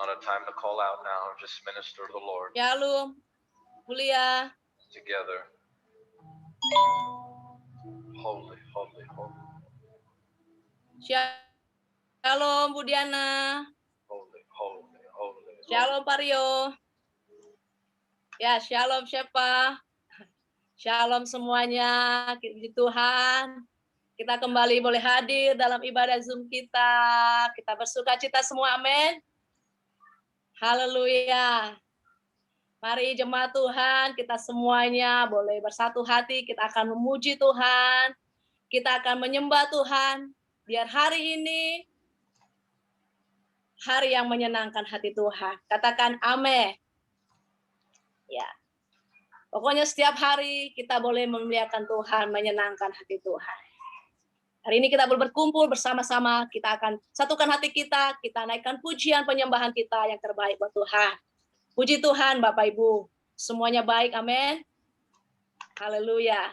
not a time to call out now. Just minister to the Lord. Shalom, mulia. Together. Holy, holy, holy. Shalom, Bu Diana. Holy, holy, holy. Shalom, Pario. Ya, shalom, Shepa. Shalom semuanya. Puji Tuhan. Kita kembali boleh hadir dalam ibadah Zoom kita. Kita bersuka cita semua, amin. Haleluya. Mari jemaat Tuhan, kita semuanya boleh bersatu hati, kita akan memuji Tuhan, kita akan menyembah Tuhan, biar hari ini hari yang menyenangkan hati Tuhan. Katakan amin. Ya. Pokoknya setiap hari kita boleh memuliakan Tuhan, menyenangkan hati Tuhan. Hari ini kita boleh berkumpul bersama-sama, kita akan satukan hati kita naikkan pujian penyembahan kita yang terbaik buat Tuhan. Puji Tuhan Bapak Ibu, semuanya baik, amin. Haleluya.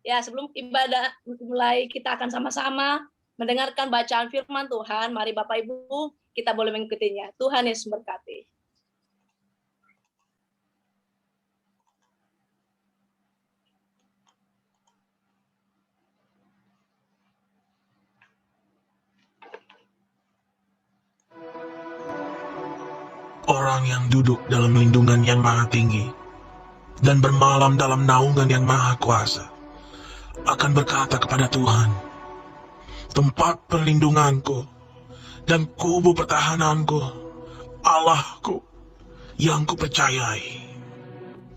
Ya, sebelum ibadah mulai kita akan sama-sama mendengarkan bacaan firman Tuhan. Mari Bapak Ibu, kita boleh mengikutinya. Tuhan Yesus memberkati. Orang yang duduk dalam lindungan yang maha tinggi dan bermalam dalam naungan yang maha kuasa akan berkata kepada Tuhan, tempat perlindunganku dan kubu pertahananku, Allahku yang kupercayai.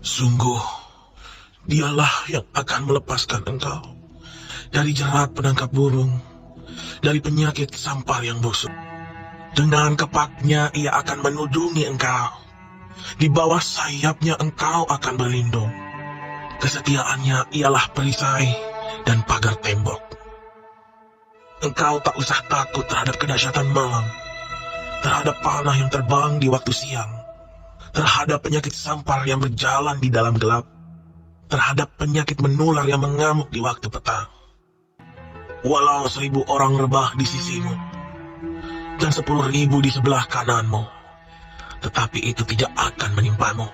Sungguh, dialah yang akan melepaskan engkau dari jerat penangkap burung, dari penyakit sampar yang busuk. Dengan kepaknya ia akan menudungi engkau. Di bawah sayapnya engkau akan berlindung. Kesetiaannya ialah perisai dan pagar tembok. Engkau tak usah takut terhadap kedahsyatan malam, terhadap panah yang terbang di waktu siang, terhadap penyakit sampar yang berjalan di dalam gelap, terhadap penyakit menular yang mengamuk di waktu petang. Walau 1000 orang rebah di sisimu, dan 10.000 di sebelah kananmu, tetapi itu tidak akan menimpamu.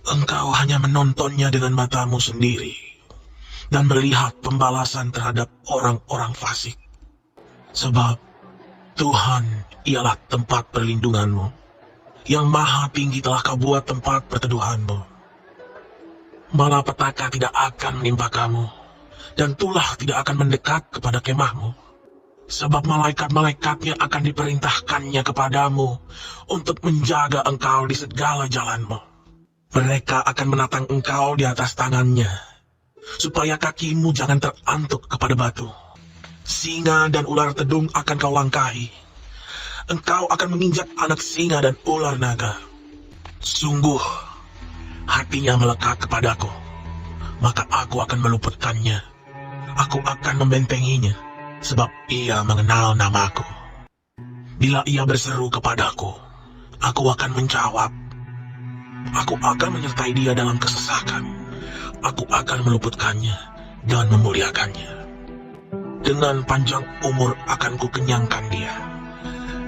Engkau hanya menontonnya dengan matamu sendiri dan melihat pembalasan terhadap orang-orang fasik. Sebab Tuhan ialah tempat perlindunganmu, yang maha tinggi telah kau buat tempat perteduhanmu. Malapetaka tidak akan menimpa kamu, dan tulah tidak akan mendekat kepada kemahmu. Sebab malaikat-malaikatnya akan diperintahkannya kepadamu untuk menjaga engkau di segala jalanmu. Mereka akan menatang engkau di atas tangannya, supaya kakimu jangan terantuk kepada batu. Singa dan ular tedung akan kau langkahi. Engkau akan menginjak anak singa dan ular naga. Sungguh, hatinya melekat kepadaku, maka aku akan meluputkannya. Aku akan membentenginya, sebab ia mengenal namaku. Bila ia berseru kepadaku, aku akan menjawab. Aku akan menyertai dia dalam kesesakan. Aku akan meluputkannya dan memuliakannya. Dengan panjang umur akan kukenyangkan dia,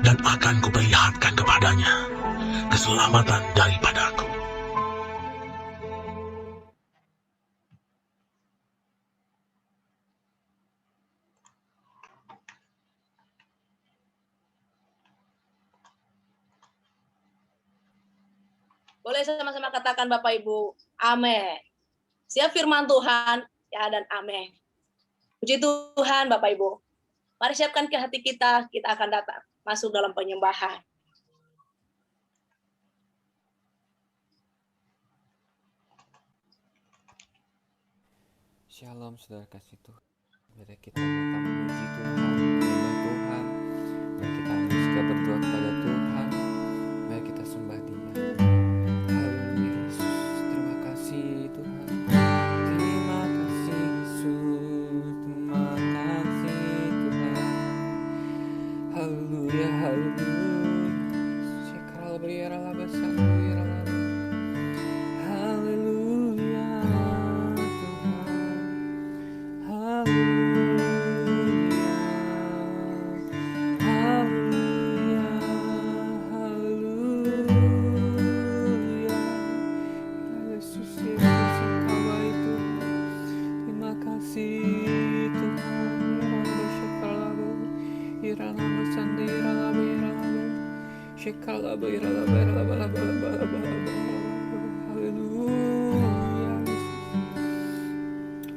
dan akan kuperlihatkan kepadanya keselamatan daripadaku. Boleh sama-sama katakan Bapak Ibu, amin. Siap firman Tuhan, ya dan amin. Puji Tuhan Bapak Ibu. Mari siapkan ke hati kita akan datang masuk dalam penyembahan. Shalom saudara kasih Tuhan. Mari kita datang memuji Tuhan, menyembah Tuhan. Mari kita juga berdoa kepada Tuhan. Mari kita sembah Dia. Haleluya Yesus, terima kasih Tuhan. Terima kasih Yesus, terima kasih Tuhan. Haleluya, haleluya. Sekal beriara besar, beriara. Haleluya Tuhan. Haleluya. Haleluya.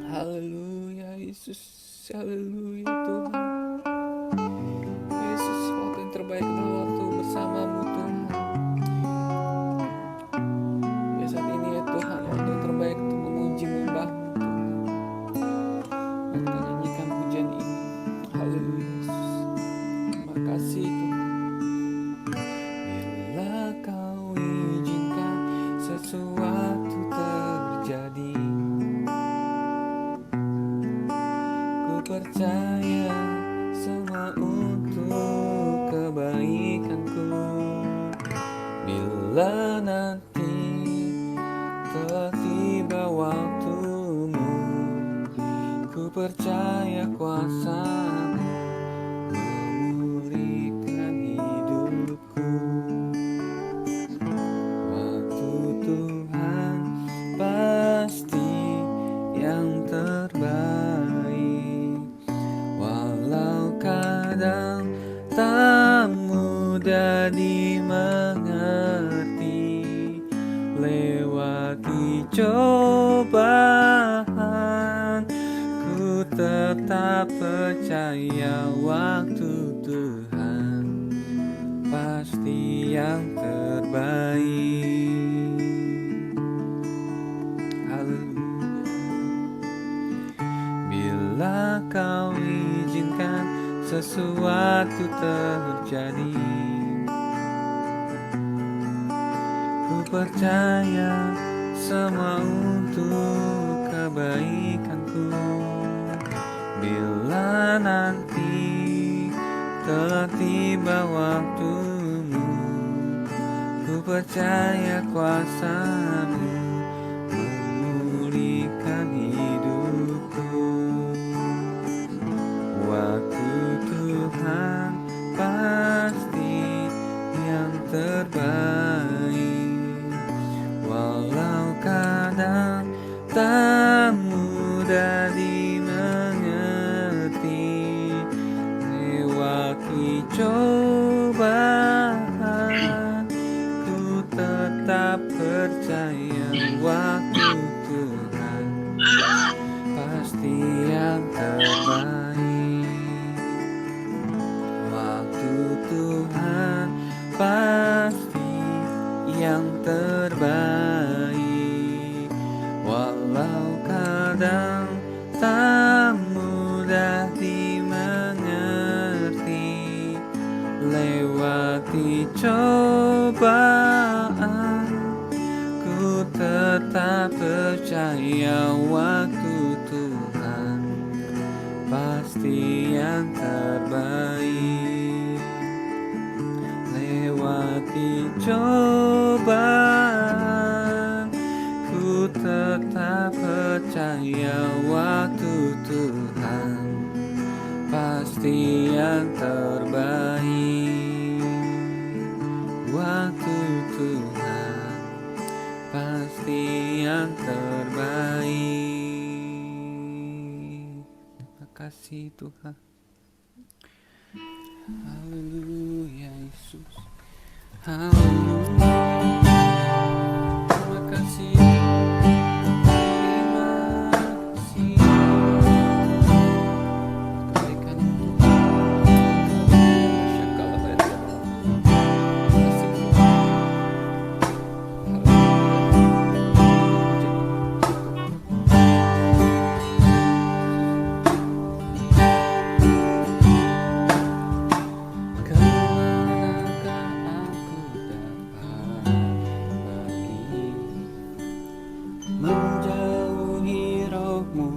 Haleluya Yesus, haleluya Tuhan. Yesus, waktu yang terbaik adalah waktu bersamamu Tuhan. Ya saat ini ya Tuhan, waktu yang terbaik untuk memuji menyembah-Mu Tuhan. Mari kita nyanyikan pujian ini. Haleluya Yesus, terima kasih Tuhan. Bila Kau izinkan sesuatu terjadi, ku percaya semua untuk kebaikanku. Bila nanti telah tiba waktumu, ku percaya kuasa-Mu memulihkan hidupku. Waktu Tuhan pasti yang terbaik, walau kadang tak mudah dimengerti. Lewati cobaan, ku tetap percaya waktu Tuhan pasti yang terbaik. Haleluya. Bila Kau izinkan sesuatu terjadi, ku percaya semua untuk kebaikanku. Bila nanti telah tiba waktumu, ku percaya kuasa-Mu memulihkan hidupku. Waktu Tuhan pasti yang terbaik, walau kadang tak mudah dimengerti. Lewati cobaan, ku tetap percaya waktu Tuhan pasti yang terbaik. Waktu Tuhan pasti yang terbaik, walau kadang tak mudah dimengerti. Lewati cobaan, ku tetap percaya waktu Tuhan pasti yang terbaik. Lewati cobaan, ku tetap percaya waktu Tuhan pasti yang terbaik. Waktu Tuhan pasti yang terbaik. Terima kasih Tuhan. Haleluya Yesus. Haleluya. Terima kasih. Terima kasih. Kebaikan Tuhan. Syakalah baik. Terima kasih Tuhan. Kemanakah aku dapat pergi, menjauhi roh-Mu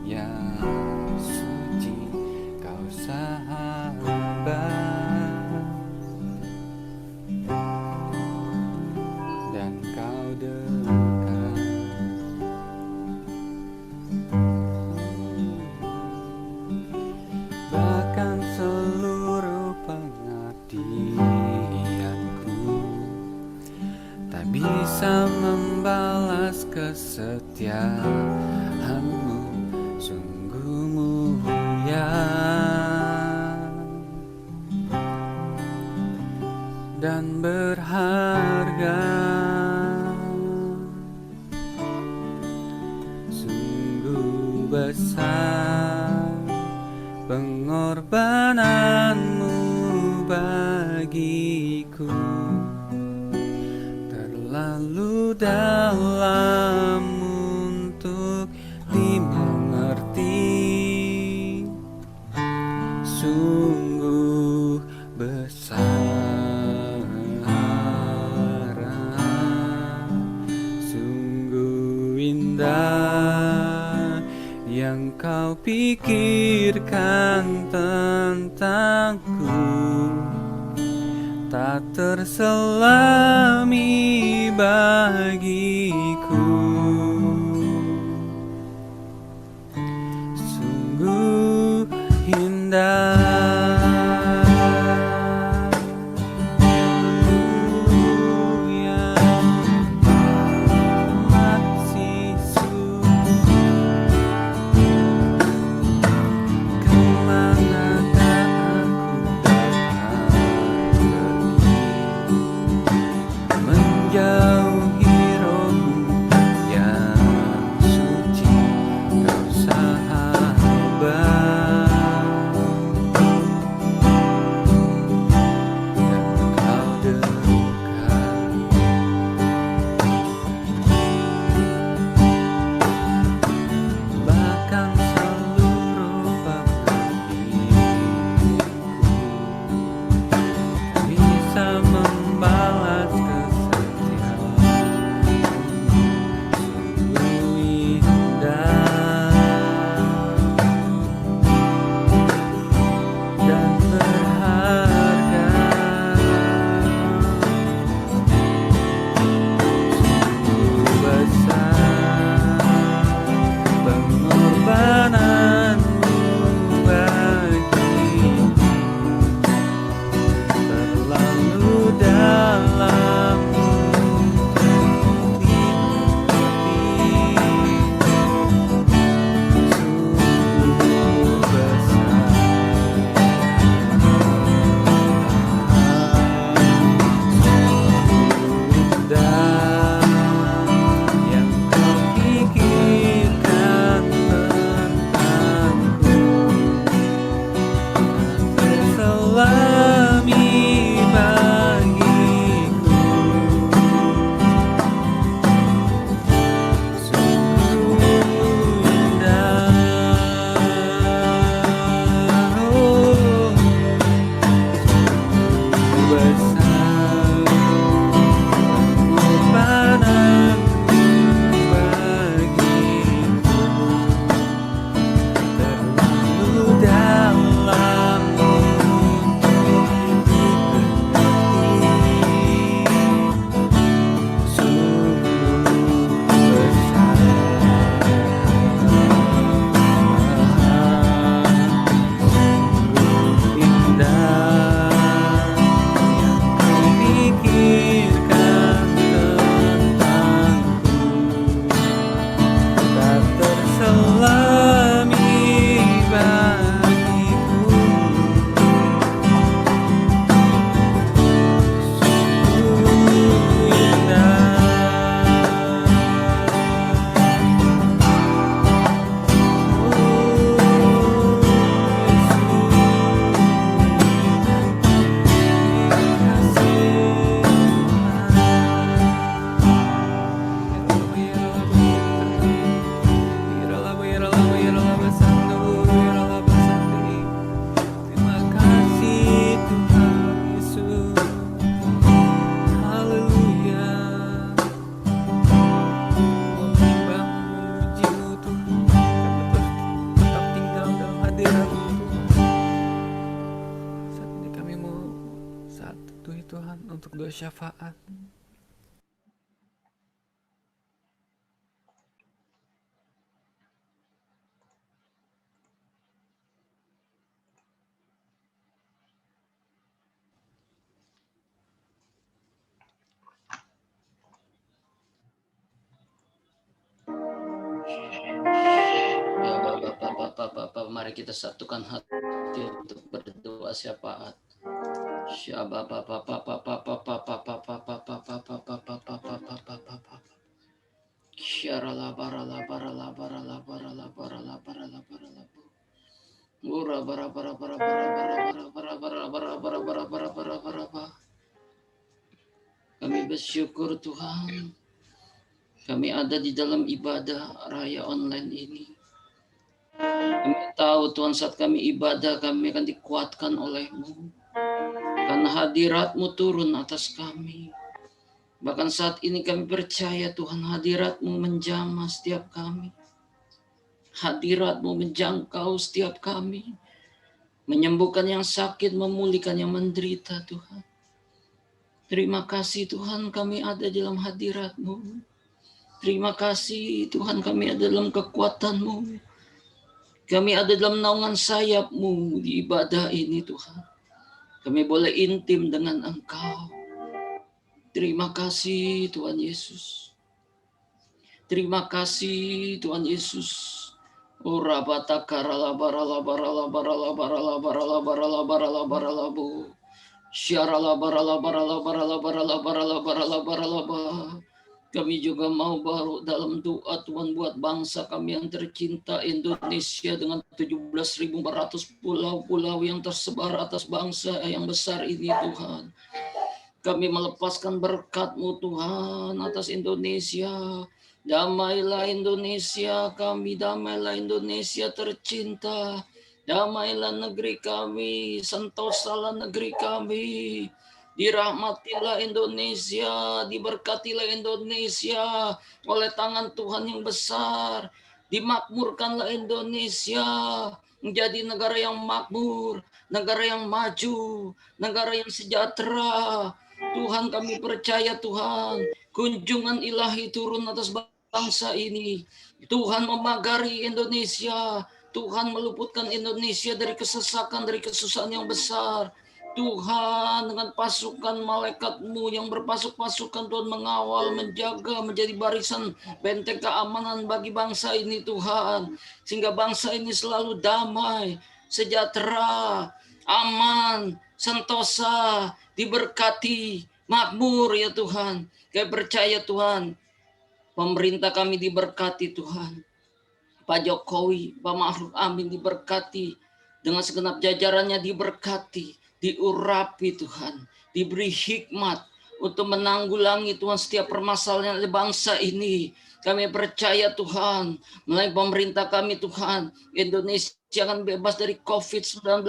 yang suci? Kau sahabat dan Kau dekat. Bahkan seluruh pengabdianku tak bisa membalas kesetiaan-Mu, sungguh mulia. Dan dan berharga. Sungguh besar pengorbananmu bagiku, terlalu dalam untuk dimengerti. Sungguh besar, sungguh indah yang kau pikirkan tentangku, tak terselami bagiku. Sungguh indah. Haleluya. Kasih-Mu kemanakah aku dapat pergi, menjauhi rohmu yang suci, kau sahabat. Bahkan seluruh bahkan hidupku bisa membalas kesetiaanmu. Sungguh indah dan berharga. Sungguh besar pengorbananmu bagiku, terlalu dalam untuk dimengerti. Sungguh besar, sungguh indah yang kau pikirkan tentangku, tak terselami bagiku. Sungguh indah, sungguh besar pengorbananmu bagiku, terlalu dalam untuk dimengerti. Sungguh besar, sungguh indah yang kau pikirkan tentangku, tak terselami bagiku. Sungguh indah. Terima kasih Tuhan Yesus. Haleluya. Menyembah, memuji-Mu Tuhan, kami tetap tinggal dalam hadirat-Mu Tuhan. Saat ini kami mau saat teduhi Tuhan untuk doa syafaat. Ya Bapak, mari kita satukan hati untuk berdoa syafaat. Kami bersyukur Tuhan, kami ada di dalam ibadah raya online ini. Kami tahu Tuhan saat kami ibadah kami akan dikuatkan oleh-Mu. Karena hadirat-Mu turun atas kami. Bahkan saat ini kami percaya Tuhan hadirat-Mu menjamah setiap kami. Hadirat-Mu menjangkau setiap kami. Menyembuhkan yang sakit, memulihkan yang menderita Tuhan. Terima kasih Tuhan kami ada dalam hadirat-Mu. Terima kasih Tuhan kami ada dalam kekuatan-Mu. Kami ada dalam naungan sayap-Mu di ibadah ini Tuhan. Kami boleh intim dengan Engkau. Terima kasih Tuhan Yesus. Terima kasih Tuhan Yesus. Ora batakarala barala barala barala barala barala barala barala barala bu. Syarala barala barala barala barala barala barala barala ba. Kami juga mau baru dalam doa Tuhan buat bangsa kami yang tercinta Indonesia dengan 17.400 pulau-pulau yang tersebar atas bangsa yang besar ini Tuhan. Kami melepaskan berkat-Mu Tuhan atas Indonesia. Damailah Indonesia kami, damailah Indonesia tercinta. Damailah negeri kami, sentosalah negeri kami. Dirahmatilah Indonesia, diberkatilah Indonesia oleh tangan Tuhan yang besar. Dimakmurkanlah Indonesia menjadi negara yang makmur, negara yang maju, negara yang sejahtera. Tuhan kami percaya Tuhan, kunjungan ilahi turun atas bangsa ini. Tuhan memagari Indonesia, Tuhan meluputkan Indonesia dari kesesakan, dari kesusahan yang besar. Tuhan dengan pasukan malaikat-Mu yang berpasuk-pasukan Tuhan mengawal, menjaga, menjadi barisan benteng keamanan bagi bangsa ini Tuhan. Sehingga bangsa ini selalu damai, sejahtera, aman, sentosa, diberkati, makmur ya Tuhan. Kami percaya Tuhan, pemerintah kami diberkati Tuhan. Pak Jokowi, Pak Ma'ruf Amin diberkati, dengan segenap jajarannya diberkati, diurapi Tuhan, diberi hikmat untuk menanggulangi Tuhan setiap permasalahan bangsa ini. Kami percaya Tuhan, melalui pemerintah kami Tuhan, Indonesia akan bebas dari COVID-19,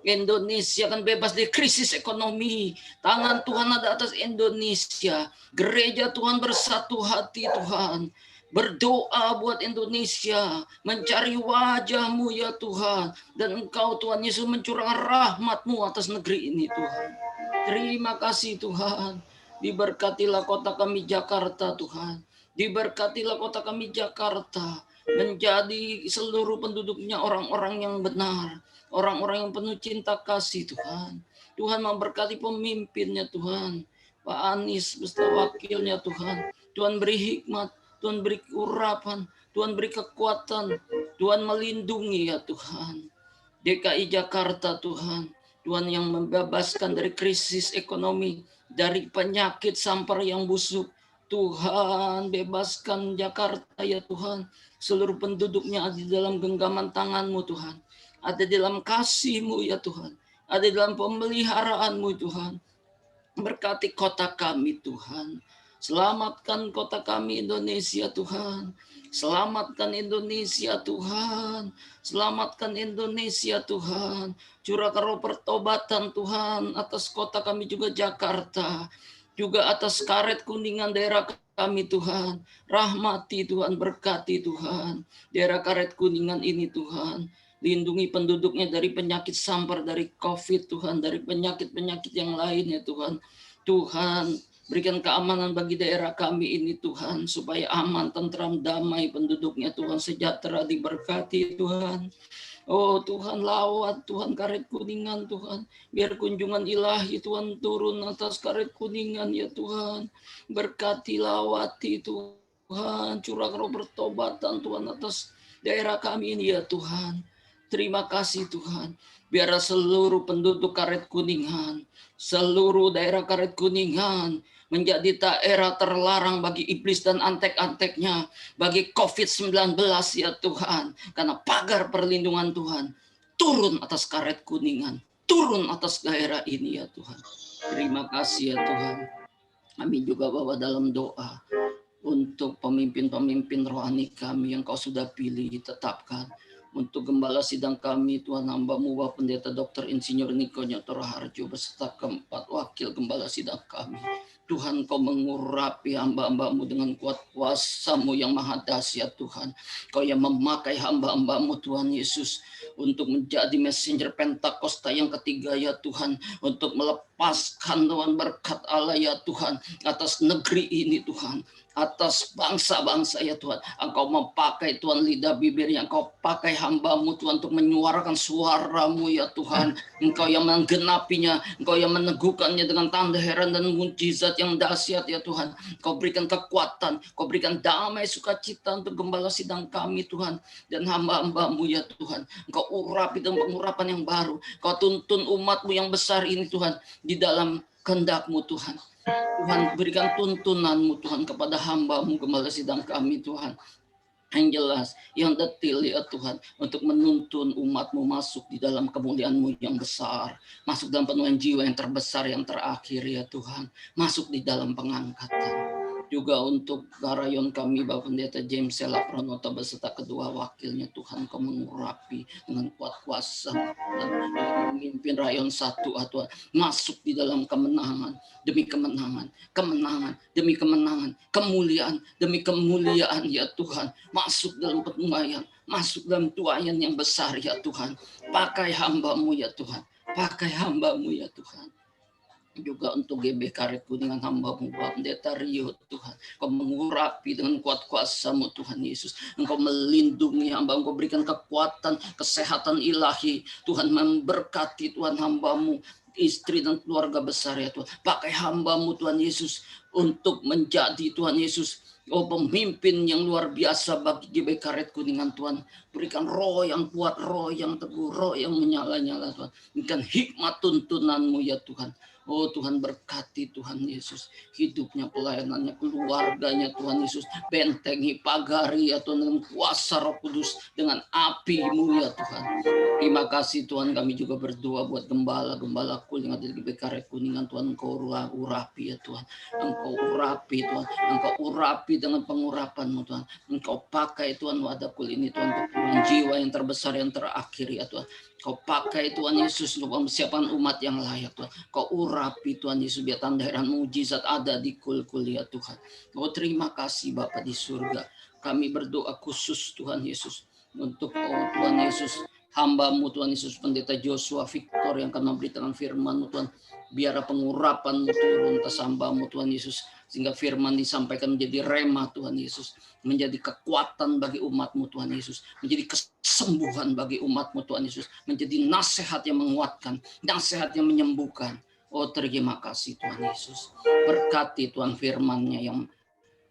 Indonesia akan bebas dari krisis ekonomi. Tangan Tuhan ada atas Indonesia, gereja Tuhan bersatu hati Tuhan. Berdoa buat Indonesia, mencari wajah-Mu ya Tuhan. Dan Engkau Tuhan Yesus mencurahkan rahmat-Mu atas negeri ini Tuhan. Terima kasih Tuhan. Diberkatilah kota kami Jakarta Tuhan. Diberkatilah kota kami Jakarta. Menjadi seluruh penduduknya orang-orang yang benar. Orang-orang yang penuh cinta kasih Tuhan. Tuhan memberkati pemimpinnya Tuhan. Pak Anies beserta wakilnya Tuhan. Tuhan beri hikmat. Tuhan beri urapan, Tuhan beri kekuatan, Tuhan melindungi ya Tuhan. DKI Jakarta Tuhan, Tuhan yang membebaskan dari krisis ekonomi, dari penyakit sampar yang busuk. Tuhan bebaskan Jakarta ya Tuhan, seluruh penduduknya ada di dalam genggaman tangan-Mu Tuhan. Ada di dalam kasih-Mu ya Tuhan, ada di dalam pemeliharaan-Mu Tuhan. Berkati kota kami Tuhan. Selamatkan kota kami Indonesia Tuhan. Selamatkan Indonesia Tuhan. Selamatkan Indonesia Tuhan. Curahkan roh pertobatan Tuhan atas kota kami juga Jakarta. Juga atas Karet Kuningan daerah kami Tuhan. Rahmati Tuhan, berkati Tuhan. Daerah Karet Kuningan ini Tuhan. Lindungi penduduknya dari penyakit sampar, dari COVID Tuhan. Dari penyakit-penyakit yang lainnya Tuhan. Tuhan, berikan keamanan bagi daerah kami ini Tuhan, supaya aman, tentram, damai penduduknya Tuhan, sejahtera, diberkati Tuhan. Oh Tuhan, lawat Tuhan Karet Kuningan Tuhan, biar kunjungan ilahi Tuhan turun atas Karet Kuningan ya Tuhan. Berkati, lawati Tuhan, curah roh pertobatan Tuhan atas daerah kami ini ya Tuhan. Terima kasih Tuhan, biar seluruh penduduk Karet Kuningan Seluruh daerah Karet Kuningan menjadi daerah terlarang bagi iblis dan antek-anteknya, bagi COVID-19 ya Tuhan. Karena pagar perlindungan Tuhan turun atas Karet Kuningan, turun atas daerah ini ya Tuhan. Terima kasih ya Tuhan. Kami juga bawa dalam doa untuk pemimpin-pemimpin rohani kami yang Kau sudah pilih, ditetapkan. Untuk gembala sidang kami, Tuhan hamba-Mu Bapak Pendeta Dr. Insinyur Niko Nyoto Raharjo beserta keempat wakil gembala sidang kami. Tuhan, Kau mengurapi hamba-hamba-Mu dengan kuat kuasa-Mu yang maha dahsyat Tuhan. Kau yang memakai hamba-hamba-Mu Tuhan Yesus untuk menjadi messenger Pentakosta yang ketiga ya Tuhan. Untuk melepaskan Tuhan berkat Allah ya Tuhan atas negeri ini Tuhan. Atas bangsa-bangsa ya Tuhan. Engkau memakai Tuhan lidah bibir yang Kau pakai hamba-Mu Tuhan untuk menyuarakan suara-Mu ya Tuhan. Engkau yang menggenapinya, Engkau yang meneguhkannya dengan tanda heran dan mujizat yang dahsyat ya Tuhan. Kau berikan kekuatan, Kau berikan damai sukacita untuk gembala sidang kami Tuhan. Dan hamba-hamba-Mu ya Tuhan. Engkau urapi dengan pengurapan yang baru. Kau tuntun umat-Mu yang besar ini Tuhan. Di dalam kehendak-Mu Tuhan. Tuhan berikan tuntunan-Mu Tuhan kepada hamba-Mu gembala sidang kami Tuhan. Yang jelas, yang detail ya Tuhan. Untuk menuntun umat-Mu masuk di dalam kemuliaan-Mu yang besar. Masuk dalam penuhan jiwa yang terbesar yang terakhir ya Tuhan. Masuk di dalam pengangkatan. Juga untuk rayon kami Bapak Pendeta James Sela Pranota beserta kedua wakilnya Tuhan Kau mengurapi dengan kuat kuasa dan memimpin rayon satu Tuhan masuk di dalam kemenangan demi kemenangan, kemenangan demi kemenangan, kemuliaan demi kemuliaan ya Tuhan, masuk dalam penuaian, masuk dalam tuaian yang besar ya Tuhan. Pakai hamba-Mu ya Tuhan, pakai hamba-Mu ya Tuhan. Juga untuk GB Karet Kuningan hamba-Mu Bapak Pendeta Rio Tuhan. Kau mengurapi dengan kuat kuasa-Mu Tuhan Yesus. Engkau melindungi hamba, Engkau berikan kekuatan, kesehatan ilahi. Tuhan memberkati Tuhan hamba-Mu, istri dan keluarga besar ya Tuhan. Pakai hamba-Mu Tuhan Yesus untuk menjadi Tuhan Yesus pemimpin yang luar biasa bagi GB Karet Kuningan Tuhan. Berikan roh yang kuat, roh yang teguh, roh yang menyala-nyala Tuhan. Berikan hikmat tuntunan-Mu ya Tuhan. Oh Tuhan berkati Tuhan Yesus. Hidupnya, pelayanannya, keluarganya Tuhan Yesus. Bentengi, pagari ya Tuhan dengan kuasa Roh Kudus. Dengan api-Mu ya Tuhan. Terima kasih Tuhan, kami juga berdoa buat gembala-gembala kul yang ada di GB Karet Kuningan Tuhan. Engkau urapi ya Tuhan. Engkau urapi Tuhan. Engkau urapi dengan pengurapan-Mu Tuhan. Engkau pakai Tuhan wadah kul ini Tuhan. Untuk jiwa yang terbesar yang terakhir ya Tuhan. Kau pakai Tuhan Yesus untuk persiapan umat yang layak Tuhan. Kau urapi Tuhan Yesus biar tanda heran mujizat ada di kul-kul ya Tuhan. Oh terima kasih Bapa di surga. Kami berdoa khusus Tuhan Yesus. Untuk Tuhan Yesus hamba-Mu Tuhan Yesus Pendeta Joshua Victor yang akan memberitakan firman-Mu Tuhan. Biar pengurapan-Mu turun atas hamba-Mu Tuhan Yesus. Sehingga firman disampaikan menjadi rema Tuhan Yesus. Menjadi kekuatan bagi umat-Mu Tuhan Yesus. Menjadi kesembuhan bagi umat-Mu Tuhan Yesus. Menjadi nasihat yang menguatkan. Nasihat yang menyembuhkan. Oh terima kasih Tuhan Yesus. Berkati Tuhan firman-Nya yang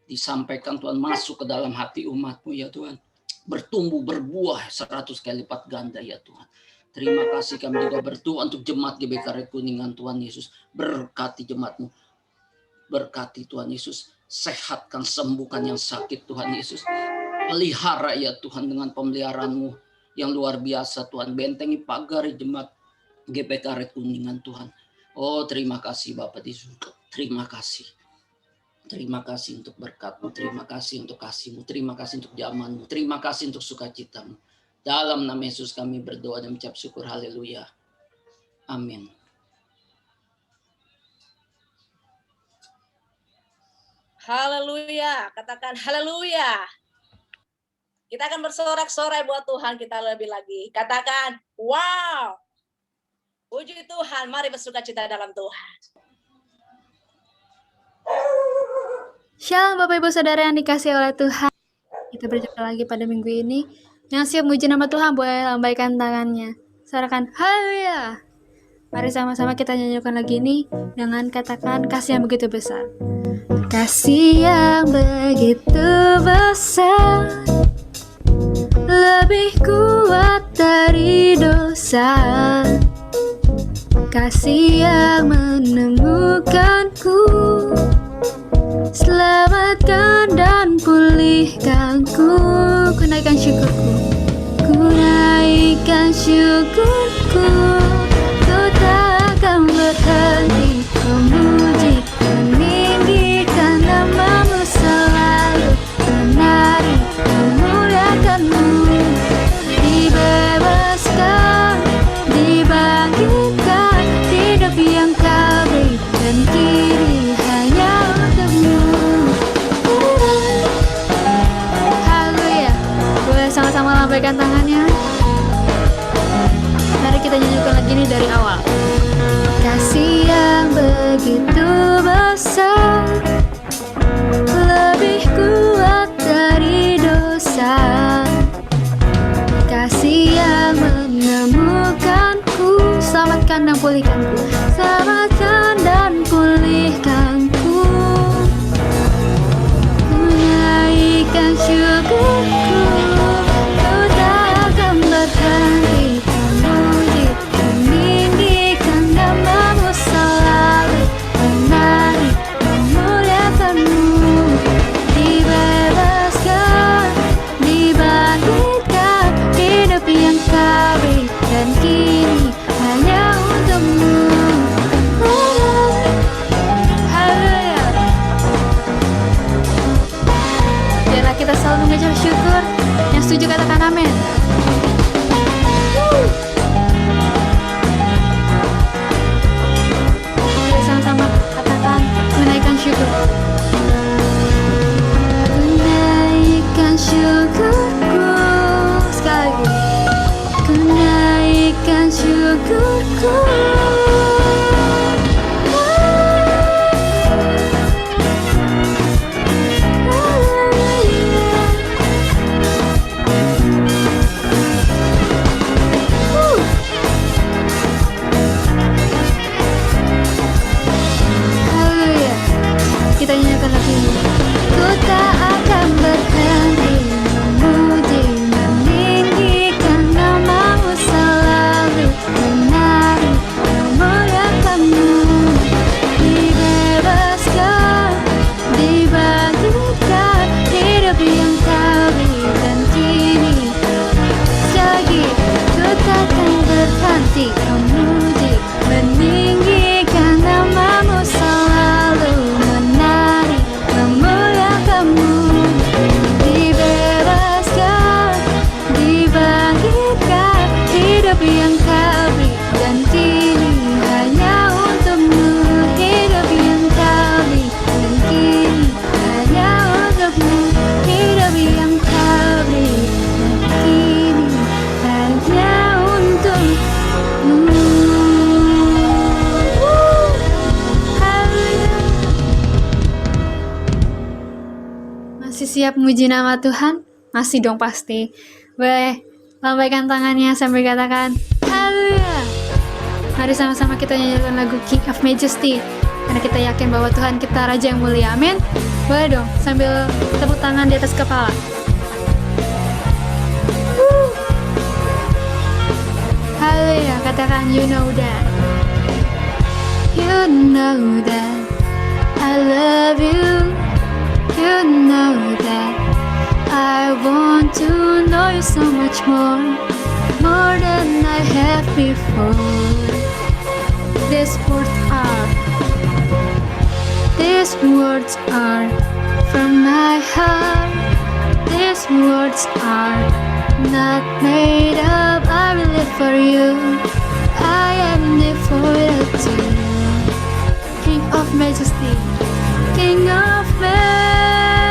disampaikan Tuhan masuk ke dalam hati umat-Mu ya Tuhan. Bertumbuh berbuah 100 kali lipat ganda ya Tuhan. Terima kasih kami juga berdoa untuk jemaat GB Karet Kuningan Tuhan Yesus. Berkati jemaat-Mu. Berkati Tuhan Yesus. Sehatkan, sembuhkan yang sakit Tuhan Yesus. Pelihara ya Tuhan dengan pemeliharaan-Mu yang luar biasa Tuhan. Bentengi pagari jemaat GB Karet Kuningan Tuhan. Oh terima kasih Bapak di surga. Terima kasih. Terima kasih untuk berkat-Mu. Terima kasih untuk kasih-Mu. Terima kasih untuk zaman-Mu. Terima kasih untuk sukacita-Mu. Dalam nama Yesus kami berdoa dan mengucap syukur. Haleluya. Amin. Haleluya, katakan haleluya. Kita akan bersorak-sorai buat Tuhan kita lebih lagi. Katakan, wow. Puji Tuhan, mari bersukacita dalam Tuhan. Shalom Bapak Ibu Saudara yang dikasihi oleh Tuhan. Kita berjumpa lagi pada minggu ini. Yang siap muji nama Tuhan boleh lambaikan tangannya. Sorakan haleluya. Mari sama-sama kita nyanyikan lagi ini dengan katakan kasih yang begitu besar. Kasih yang begitu besar, lebih kuat dari dosa. kasih yang menemukanku, selamatkan dan pulihkanku. Ku naikkan syukurku, ku naikkan syukurku. Ku tak akan berhenti memuji, meninggikan namamu, selalu menari, memuliakanmu. Dibebaskan, dibangkitkan, hidup yang kau beri dan kini hanya untukmu. Haleluya. Boleh sama-sama lambaikan tangannya. Mari kita nyanyikan lagi nih dari awal. Kasih yang begitu besar, lebih kuat dari dosa. Kasih yang menemukanku, selamatkan dan pulihkanku, selamatkan dan pulihkanku. Ku naikkan syukurku, ku tak akan berhenti memuji, meninggikan namamu, selalu menari, memuliakanmu. Dibebaskan, dibangkitkan, hidup yang kau beri dan kini hanya untukmu. Haleluya. Biarlah kita selalu mengejar syukur. Yang setuju katakan amin. Mari sama-sama katakan menaikkan syukur. Menaikkan syukurku. Sekali lagi. Ku naikkan syukurku. Haleluya. Kita nyanyikan lagi. Ku tak akan berhenti memuji, meninggikan namamu, selalu menari, memuliakanmu. Dibebaskan, dibangkitkan, hidup yang kau beri dan kini. Sekali lagi, ku takkan berhenti memuji, meninggikan namamu, selalu menari, memuliakanmu. Dibebaskan, dibangkitkan, hidup yang kau beri dan kini hanya untukmu. Hidup yang kau beri dan kini hanya untukmu. Hidup yang kau beri dan kini hanya untukmu. Haleluya. Masih siap muji nama Tuhan? Masih dong pasti. Boleh lambaikan tangannya sambil katakan haleluya. Mari sama-sama kita nyanyikan lagu King of Majesty, karena kita yakin bahwa Tuhan kita Raja yang mulia. Amin. Boleh dong sambil tepuk tangan di atas kepala. Haleluya. Katakan you know that. You know that I love you. You know that I want to know you so much more than I have before. These words are from my heart. These words are not made up. I will live for you. I am devoted to you. King of Majesty, King of Majesty,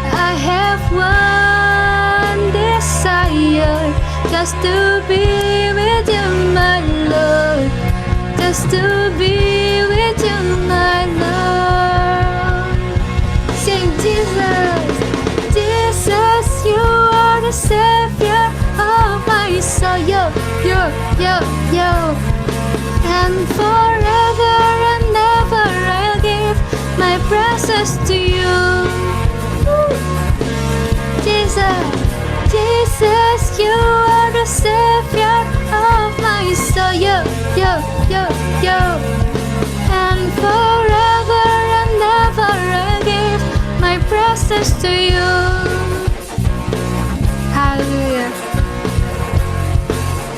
I have one desire, just to be with you, my Lord. Just to be with you, my Lord. Sing Jesus, Jesus, you are the Savior of my soul. Yo, yo, yo, yo. And forever and ever I'll give my praises to you. Jesus, Jesus, you are the Savior of my soul. yo, yo, yo, yo. And forever and ever I give my praises to you. Haleluya.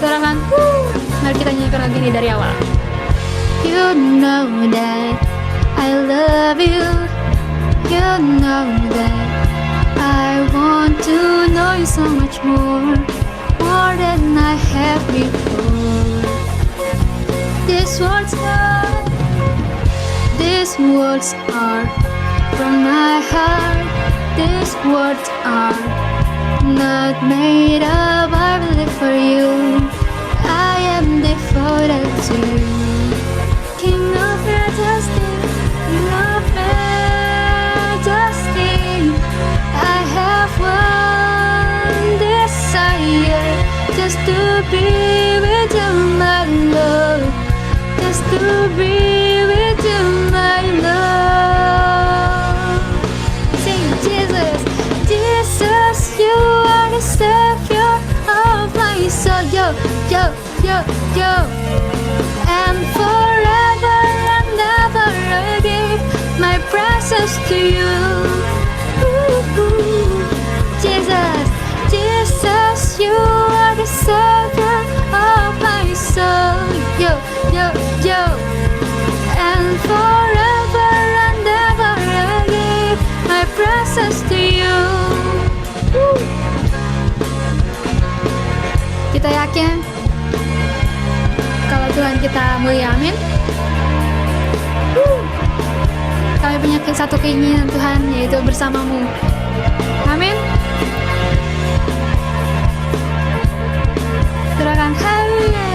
Sorangan, mari kita nyanyikan lagi nih dari awal. You know that I love you. You know that I want to know you so much more than I have before. These words are from my heart. These words are not made up. I believe for you. I am devoted to you. King of majesty, King of majesty. I have one desire, just to be with you, my Lord. Just to be with you, my Lord. Sing Jesus, Jesus, you are the Savior of my soul. Yo, yo, yo, yo. And forever and ever I give my praises to you. Ooh, Jesus, Jesus, you are the Savior of my soul. Yo, yo, yo. And forever and ever I give my praises to you. Kita yakin kalau Tuhan kita mulia, amin. Kami punya satu keinginan Tuhan, yaitu bersamamu, amin. Serahkan haleluya.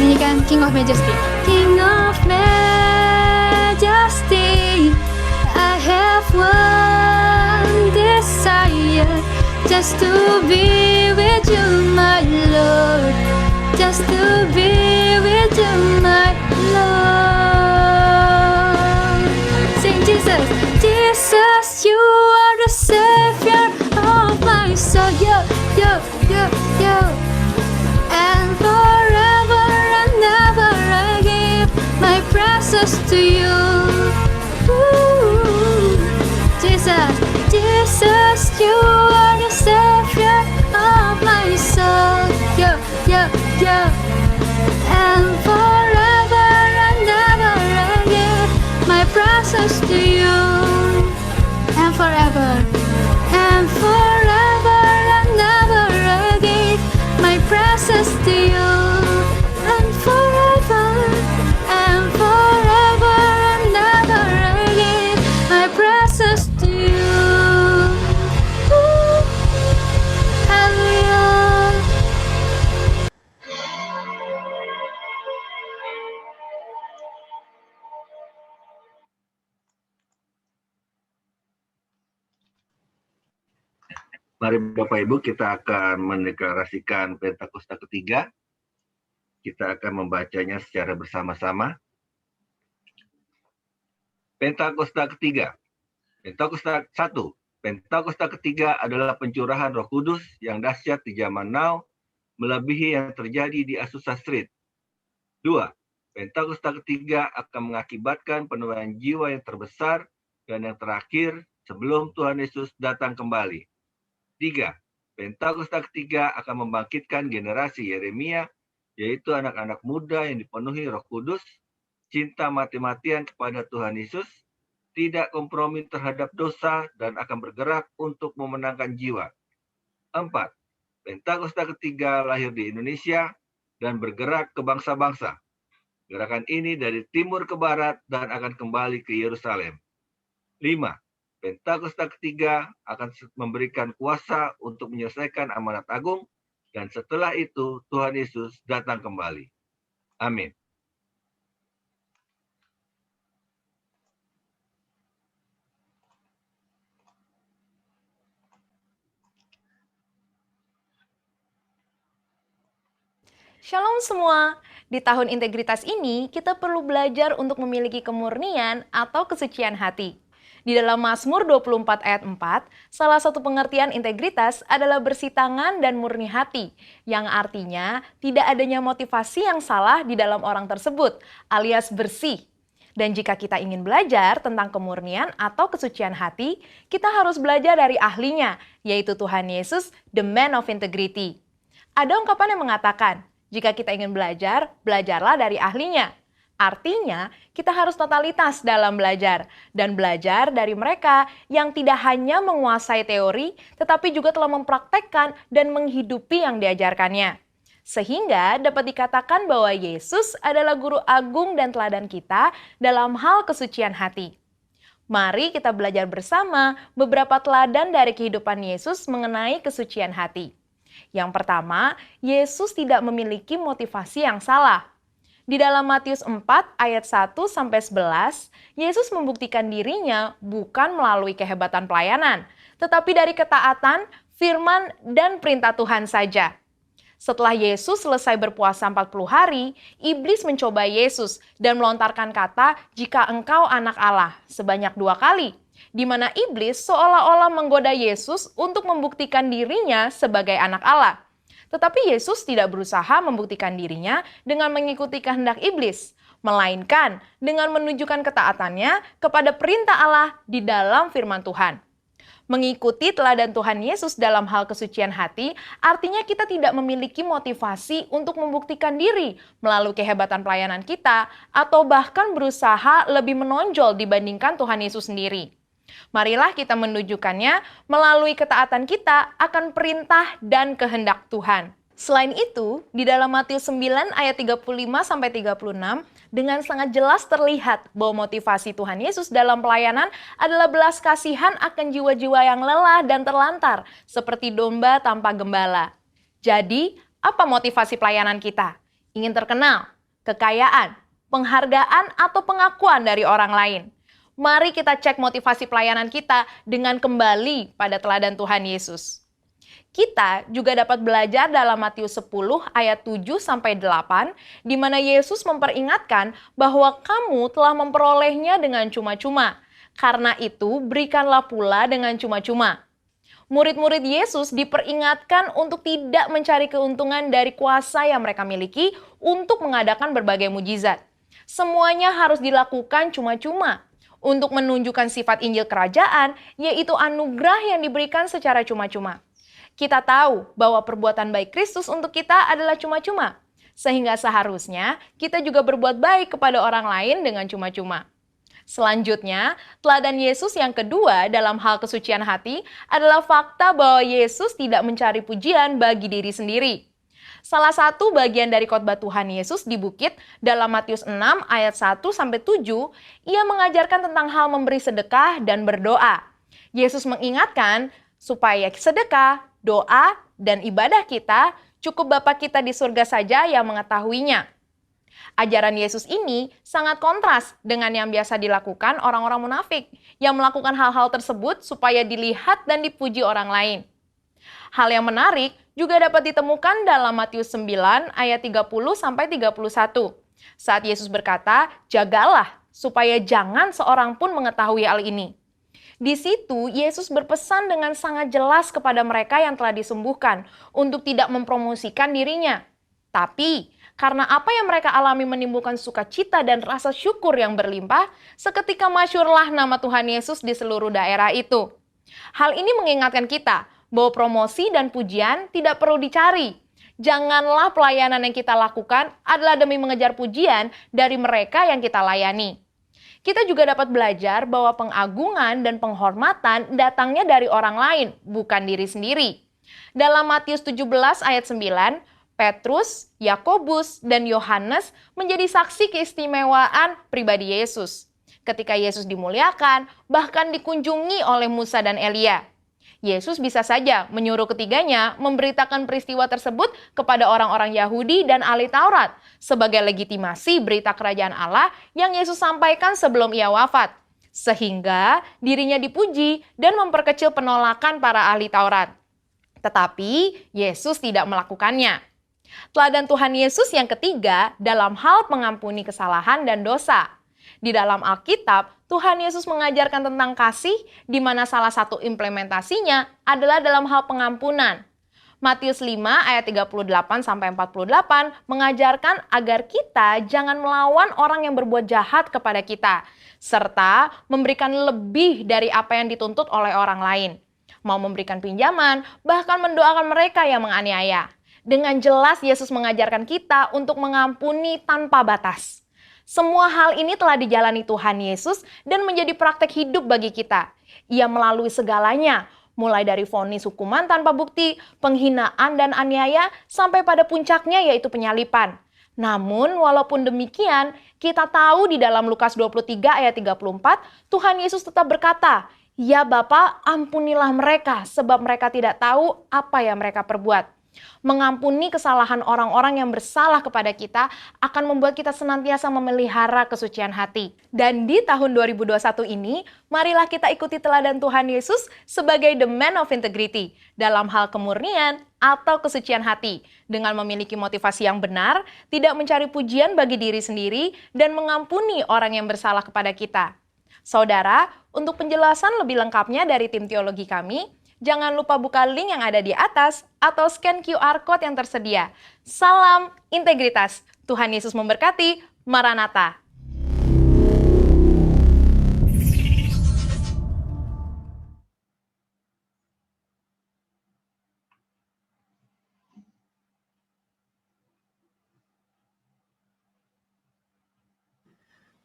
Nyanyikan King of Majesty. King of Majesty, I have one desire, just to be with you, my Lord. Just to be with you, my Lord. Sing Jesus, Jesus, you are the Savior of my soul. Yo, yo, yo, yo. And forever and ever I give my praises to you. Ooh, Jesus, Jesus, you are the Savior of my soul. Yo, yo, yo. And forever and ever I give my praises to you. And forever and ever I give my praises to you. And forever and ever I give my praises to you. Hallelujah. Mari Bapak Ibu, kita akan mendeklarasikan Pentakosta ketiga. Kita akan membacanya secara bersama-sama. Pentakosta ketiga. Pentakosta 1. Pentakosta ketiga adalah pencurahan Roh Kudus yang dahsyat di zaman now, melebihi yang terjadi di Azusa Street. 2. Pentakosta ketiga akan mengakibatkan penuaian jiwa yang terbesar dan yang terakhir sebelum Tuhan Yesus datang kembali. 3. Pentakosta ketiga akan membangkitkan generasi Yeremia, yaitu anak-anak muda yang dipenuhi Roh Kudus, cinta mati-matian kepada Tuhan Yesus, tidak kompromi terhadap dosa, dan akan bergerak untuk memenangkan jiwa. 4. Pentakosta ketiga lahir di Indonesia dan bergerak ke bangsa-bangsa. Gerakan ini dari timur ke barat dan akan kembali ke Yerusalem. 5. Pentakosta ketiga akan memberikan kuasa untuk menyelesaikan amanat agung, dan setelah itu Tuhan Yesus datang kembali. Amin. Shalom semua. Di tahun integritas ini, kita perlu belajar untuk memiliki kemurnian atau kesucian hati. Di dalam Mazmur 24 ayat 4, salah satu pengertian integritas adalah bersih tangan dan murni hati, yang artinya tidak adanya motivasi yang salah di dalam orang tersebut, alias bersih. Dan jika kita ingin belajar tentang kemurnian atau kesucian hati, kita harus belajar dari ahlinya, yaitu Tuhan Yesus, the man of integrity. Ada ungkapan yang mengatakan, jika kita ingin belajar, belajarlah dari ahlinya. Artinya, kita harus totalitas dalam belajar dan belajar dari mereka yang tidak hanya menguasai teori, tetapi juga telah mempraktekkan dan menghidupi yang diajarkannya. Sehingga dapat dikatakan bahwa Yesus adalah guru agung dan teladan kita dalam hal kesucian hati. Mari kita belajar bersama beberapa teladan dari kehidupan Yesus mengenai kesucian hati. Yang pertama, Yesus tidak memiliki motivasi yang salah. Di dalam Matius 4 ayat 1-11, Yesus membuktikan dirinya bukan melalui kehebatan pelayanan, tetapi dari ketaatan, firman, dan perintah Tuhan saja. Setelah Yesus selesai berpuasa 40 hari, iblis mencoba Yesus dan melontarkan kata, "Jika engkau anak Allah," sebanyak 2 kali, di mana iblis seolah-olah menggoda Yesus untuk membuktikan dirinya sebagai anak Allah. Tetapi Yesus tidak berusaha membuktikan dirinya dengan mengikuti kehendak iblis, melainkan dengan menunjukkan ketaatannya kepada perintah Allah di dalam firman Tuhan. Mengikuti teladan Tuhan Yesus dalam hal kesucian hati artinya kita tidak memiliki motivasi untuk membuktikan diri melalui kehebatan pelayanan kita atau bahkan berusaha lebih menonjol dibandingkan Tuhan Yesus sendiri. Marilah kita menunjukkannya melalui ketaatan kita akan perintah dan kehendak Tuhan. Selain itu, di dalam Matius 9 ayat 35-36, dengan sangat jelas terlihat bahwa motivasi Tuhan Yesus dalam pelayanan adalah belas kasihan akan jiwa-jiwa yang lelah dan terlantar, seperti domba tanpa gembala. Jadi, apa motivasi pelayanan kita? Ingin terkenal, kekayaan, penghargaan, atau pengakuan dari orang lain? Mari kita cek motivasi pelayanan kita dengan kembali pada teladan Tuhan Yesus. Kita juga dapat belajar dalam Matius 10 ayat 7-8, di mana Yesus memperingatkan bahwa kamu telah memperolehnya dengan cuma-cuma. Karena itu, berikanlah pula dengan cuma-cuma. Murid-murid Yesus diperingatkan untuk tidak mencari keuntungan dari kuasa yang mereka miliki untuk mengadakan berbagai mujizat. Semuanya harus dilakukan cuma-cuma untuk menunjukkan sifat Injil Kerajaan, yaitu anugerah yang diberikan secara cuma-cuma. Kita tahu bahwa perbuatan baik Kristus untuk kita adalah cuma-cuma, sehingga seharusnya kita juga berbuat baik kepada orang lain dengan cuma-cuma. Selanjutnya, teladan Yesus yang kedua dalam hal kesucian hati adalah fakta bahwa Yesus tidak mencari pujian bagi diri sendiri. Salah satu bagian dari khotbah Tuhan Yesus di bukit dalam Matius 6 ayat 1-7, ia mengajarkan tentang hal memberi sedekah dan berdoa. Yesus mengingatkan supaya sedekah, doa, dan ibadah kita cukup Bapa kita di surga saja yang mengetahuinya. Ajaran Yesus ini sangat kontras dengan yang biasa dilakukan orang-orang munafik yang melakukan hal-hal tersebut supaya dilihat dan dipuji orang lain. Hal yang menarik juga dapat ditemukan dalam Matius 9 ayat 30-31. Saat Yesus berkata, "Jagalah supaya jangan seorang pun mengetahui hal ini." Di situ Yesus berpesan dengan sangat jelas kepada mereka yang telah disembuhkan untuk tidak mempromosikan dirinya. Tapi karena apa yang mereka alami menimbulkan sukacita dan rasa syukur yang berlimpah, seketika masyhurlah nama Tuhan Yesus di seluruh daerah itu. Hal ini mengingatkan kita bahwa promosi dan pujian tidak perlu dicari. Janganlah pelayanan yang kita lakukan adalah demi mengejar pujian dari mereka yang kita layani. Kita juga dapat belajar bahwa pengagungan dan penghormatan datangnya dari orang lain, bukan diri sendiri. Dalam Matius 17 ayat 9, Petrus, Yakobus, dan Yohanes menjadi saksi keistimewaan pribadi Yesus. Ketika Yesus dimuliakan, bahkan dikunjungi oleh Musa dan Elia. Yesus bisa saja menyuruh ketiganya memberitakan peristiwa tersebut kepada orang-orang Yahudi dan ahli Taurat sebagai legitimasi berita kerajaan Allah yang Yesus sampaikan sebelum ia wafat. Sehingga dirinya dipuji dan memperkecil penolakan para ahli Taurat. Tetapi Yesus tidak melakukannya. Teladan Tuhan Yesus yang ketiga dalam hal mengampuni kesalahan dan dosa. Di dalam Alkitab, Tuhan Yesus mengajarkan tentang kasih, di mana salah satu implementasinya adalah dalam hal pengampunan. Matius 5 ayat 38-48 mengajarkan agar kita jangan melawan orang yang berbuat jahat kepada kita, serta memberikan lebih dari apa yang dituntut oleh orang lain. Mau memberikan pinjaman, bahkan mendoakan mereka yang menganiaya. Dengan jelas Yesus mengajarkan kita untuk mengampuni tanpa batas. Semua hal ini telah dijalani Tuhan Yesus dan menjadi praktek hidup bagi kita. Ia melalui segalanya, mulai dari vonis hukuman tanpa bukti, penghinaan dan aniaya, sampai pada puncaknya yaitu penyalipan. Namun walaupun demikian, kita tahu di dalam Lukas 23 ayat 34, Tuhan Yesus tetap berkata, "Ya Bapa, ampunilah mereka, sebab mereka tidak tahu apa yang mereka perbuat." Mengampuni kesalahan orang-orang yang bersalah kepada kita akan membuat kita senantiasa memelihara kesucian hati. Dan di tahun 2021 ini, marilah kita ikuti teladan Tuhan Yesus sebagai the man of integrity dalam hal kemurnian atau kesucian hati, dengan memiliki motivasi yang benar, tidak mencari pujian bagi diri sendiri, dan mengampuni orang yang bersalah kepada kita. Saudara, untuk penjelasan lebih lengkapnya dari tim teologi kami, jangan lupa buka link yang ada di atas atau scan QR Code yang tersedia. Salam integritas. Tuhan Yesus memberkati. Maranatha.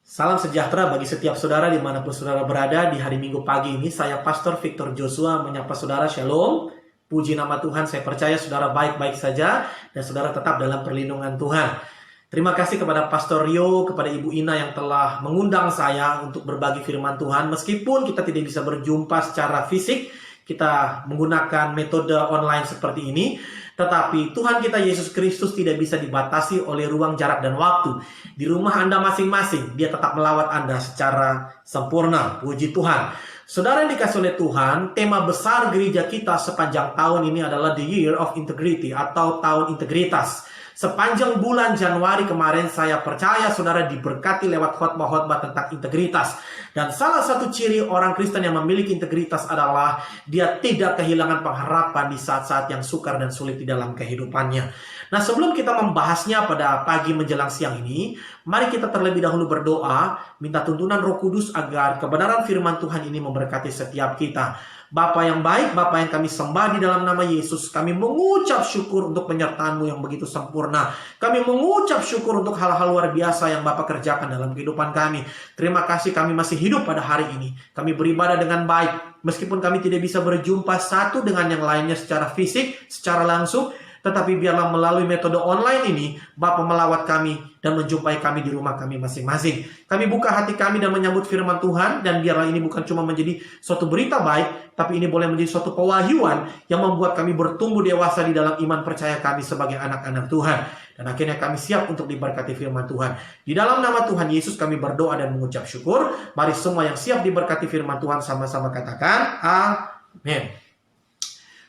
Salam sejahtera bagi setiap saudara dimanapun saudara berada. Di hari Minggu pagi ini, saya Pastor Victor Joshua menyapa saudara Shalom. Puji nama Tuhan, saya percaya saudara baik-baik saja dan saudara tetap dalam perlindungan Tuhan. Terima kasih kepada Pastor Rio, kepada Ibu Ina yang telah mengundang saya untuk berbagi firman Tuhan. Meskipun kita tidak bisa berjumpa secara fisik, kita menggunakan metode online seperti ini. Tetapi Tuhan kita Yesus Kristus tidak bisa dibatasi oleh ruang, jarak, dan waktu. Di rumah Anda masing-masing, Dia tetap melawat Anda secara sempurna. Puji Tuhan. Saudara yang dikasih oleh Tuhan, tema besar gereja kita sepanjang tahun ini adalah The Year of Integrity atau Tahun Integritas. Sepanjang bulan Januari kemarin, saya percaya saudara diberkati lewat khotbah-khotbah tentang integritas. Dan salah satu ciri orang Kristen yang memiliki integritas adalah dia tidak kehilangan pengharapan di saat-saat yang sukar dan sulit di dalam kehidupannya. Nah, sebelum kita membahasnya pada pagi menjelang siang ini, mari kita terlebih dahulu berdoa, minta tuntunan Roh Kudus agar kebenaran firman Tuhan ini memberkati setiap kita. Bapa yang baik, Bapa yang kami sembah di dalam nama Yesus, kami mengucap syukur untuk penyertaan-Mu yang begitu sempurna. Kami mengucap syukur untuk hal-hal luar biasa yang Bapa kerjakan dalam kehidupan kami. Terima kasih kami masih hidup pada hari ini. Kami beribadah dengan baik, meskipun kami tidak bisa berjumpa satu dengan yang lainnya secara fisik, secara langsung. Tetapi biarlah melalui metode online ini, Bapa melawat kami dan menjumpai kami di rumah kami masing-masing. Kami buka hati kami dan menyambut firman Tuhan. Dan biarlah ini bukan cuma menjadi suatu berita baik, tapi ini boleh menjadi suatu pewahyuan yang membuat kami bertumbuh dewasa di dalam iman percaya kami sebagai anak-anak Tuhan. Dan akhirnya kami siap untuk diberkati firman Tuhan. Di dalam nama Tuhan Yesus kami berdoa dan mengucap syukur. Mari semua yang siap diberkati firman Tuhan sama-sama katakan amin.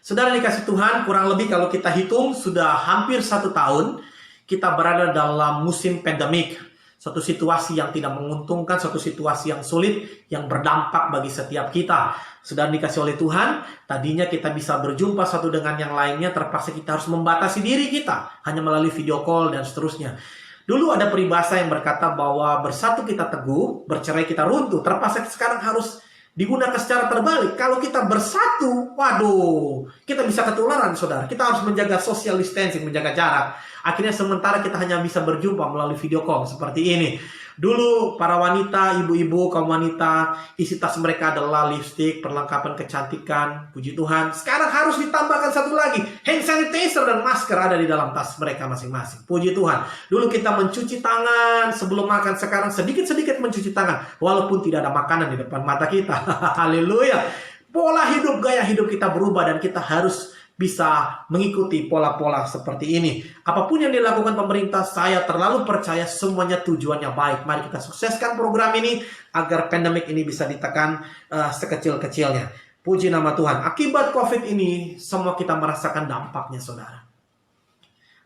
Saudara dikasih Tuhan, kurang lebih kalau kita hitung sudah hampir 1 tahun kita berada dalam musim pandemik. Suatu situasi yang tidak menguntungkan, suatu situasi yang sulit, yang berdampak bagi setiap kita. Saudara dikasih oleh Tuhan, tadinya kita bisa berjumpa satu dengan yang lainnya, terpaksa kita harus membatasi diri kita, hanya melalui video call dan seterusnya. Dulu ada peribahasa yang berkata bahwa bersatu kita teguh, bercerai kita runtuh. Terpaksa sekarang harus digunakan secara terbalik. Kalau kita bersatu, waduh, kita bisa ketularan, saudara. Kita harus menjaga social distancing, menjaga jarak. Akhirnya sementara kita hanya bisa berjumpa melalui video call seperti ini. Dulu para wanita, ibu-ibu, kaum wanita, isi tas mereka adalah lipstik, perlengkapan kecantikan, puji Tuhan. Sekarang harus ditambahkan satu lagi, hand sanitizer dan masker ada di dalam tas mereka masing-masing. Puji Tuhan. Dulu kita mencuci tangan sebelum makan, sekarang sedikit-sedikit mencuci tangan, walaupun tidak ada makanan di depan mata kita. Haleluya. Pola hidup, gaya hidup kita berubah dan kita harus bisa mengikuti pola-pola seperti ini. Apapun yang dilakukan pemerintah, saya terlalu percaya semuanya tujuannya baik. Mari kita sukseskan program ini agar pandemik ini bisa ditekan sekecil-kecilnya. Puji nama Tuhan. Akibat COVID ini, semua kita merasakan dampaknya, saudara.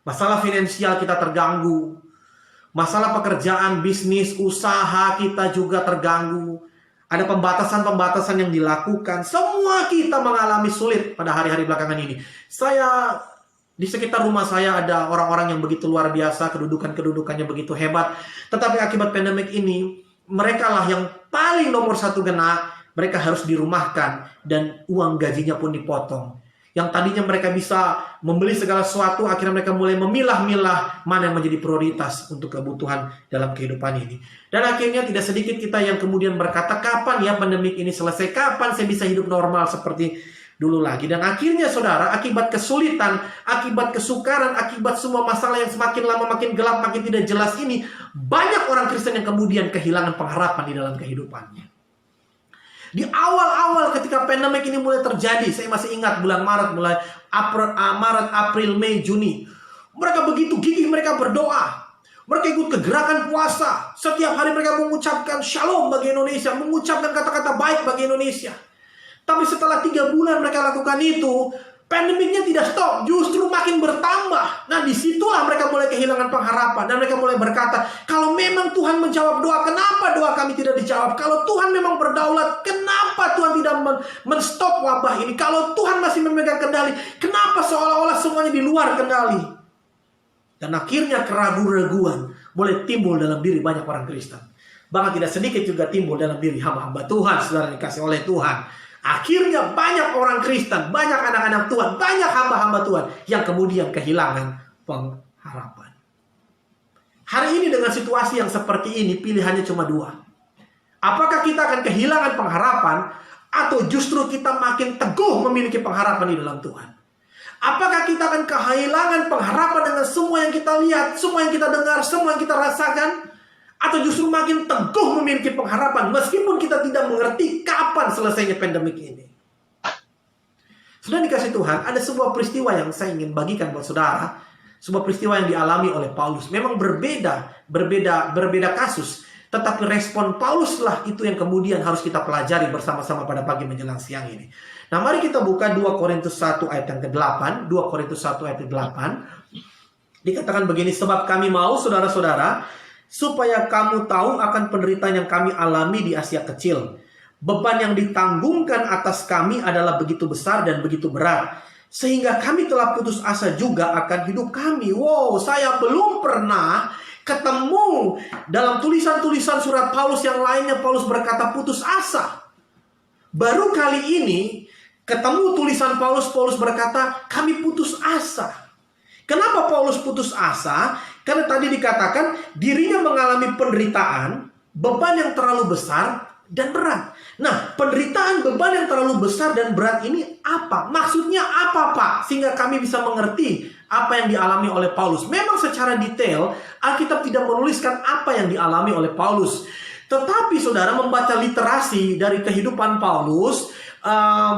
Masalah finansial kita terganggu. Masalah pekerjaan, bisnis, usaha kita juga terganggu. Ada pembatasan-pembatasan yang dilakukan. Semua kita mengalami sulit pada hari-hari belakangan ini. Di sekitar rumah saya ada orang-orang yang begitu luar biasa, kedudukannya begitu hebat. Tetapi akibat pandemik ini, mereka lah yang paling nomor satu kena. Mereka harus dirumahkan dan uang gajinya pun dipotong. Yang tadinya mereka bisa membeli segala sesuatu, akhirnya mereka mulai memilah-milah mana yang menjadi prioritas untuk kebutuhan dalam kehidupan ini. Dan akhirnya tidak sedikit kita yang kemudian berkata, kapan ya pandemik ini selesai? Kapan saya bisa hidup normal seperti dulu lagi? Dan akhirnya saudara, akibat kesulitan, akibat kesukaran, akibat semua masalah yang semakin lama makin gelap, makin tidak jelas ini, banyak orang Kristen yang kemudian kehilangan pengharapan di dalam kehidupannya. Di awal-awal ketika pandemik ini mulai terjadi, saya masih ingat bulan Maret, mulai Maret, April, Mei, Juni. Mereka begitu gigih, mereka berdoa. Mereka ikut kegerakan puasa. Setiap hari mereka mengucapkan shalom bagi Indonesia, mengucapkan kata-kata baik bagi Indonesia. Tapi setelah 3 bulan mereka lakukan itu, pandemiknya tidak stop, justru makin bertambah. Nah, disitulah mereka mulai kehilangan pengharapan. Dan mereka mulai berkata, kalau memang Tuhan menjawab doa, kenapa doa kami tidak dijawab? Kalau Tuhan memang berdaulat, kenapa Tuhan tidak men-stop wabah ini? Kalau Tuhan masih memegang kendali, kenapa seolah-olah semuanya di luar kendali? Dan akhirnya keraguan-raguan mulai timbul dalam diri banyak orang Kristen. Bahkan tidak sedikit juga timbul dalam diri hamba-hamba Tuhan, saudara dikasih oleh Tuhan. Akhirnya banyak orang Kristen, banyak anak-anak Tuhan, banyak hamba-hamba Tuhan yang kemudian kehilangan pengharapan. Hari ini dengan situasi yang seperti ini, pilihannya cuma 2. Apakah kita akan kehilangan pengharapan atau justru kita makin teguh memiliki pengharapan di dalam Tuhan? Apakah kita akan kehilangan pengharapan dengan semua yang kita lihat, semua yang kita dengar, semua yang kita rasakan? Atau justru makin teguh memiliki pengharapan meskipun kita tidak mengerti kapan selesainya pandemik ini? Sudah dikasih Tuhan, ada sebuah peristiwa yang saya ingin bagikan buat saudara. Sebuah peristiwa yang dialami oleh Paulus. Memang berbeda kasus. Tetapi respon Paulus lah itu yang kemudian harus kita pelajari bersama-sama pada pagi menjelang siang ini. Nah, mari kita buka 2 Korintus 1 ayat yang ke-8. 2 Korintus 1 ayat ke-8. Dikatakan begini, sebab kami mau saudara-saudara, supaya kamu tahu akan penderitaan yang kami alami di Asia Kecil. Beban yang ditanggungkan atas kami adalah begitu besar dan begitu berat, sehingga kami telah putus asa juga akan hidup kami. Wow, saya belum pernah ketemu dalam tulisan-tulisan surat Paulus yang lainnya Paulus berkata putus asa. Baru kali ini ketemu tulisan Paulus berkata kami putus asa. Kenapa Paulus putus asa? Karena tadi dikatakan dirinya mengalami penderitaan, beban yang terlalu besar dan berat. Nah, penderitaan, beban yang terlalu besar dan berat ini apa? Maksudnya apa, Pak? Sehingga kami bisa mengerti apa yang dialami oleh Paulus. Memang secara detail, Alkitab tidak menuliskan apa yang dialami oleh Paulus. Tetapi saudara membaca literasi dari kehidupan Paulus,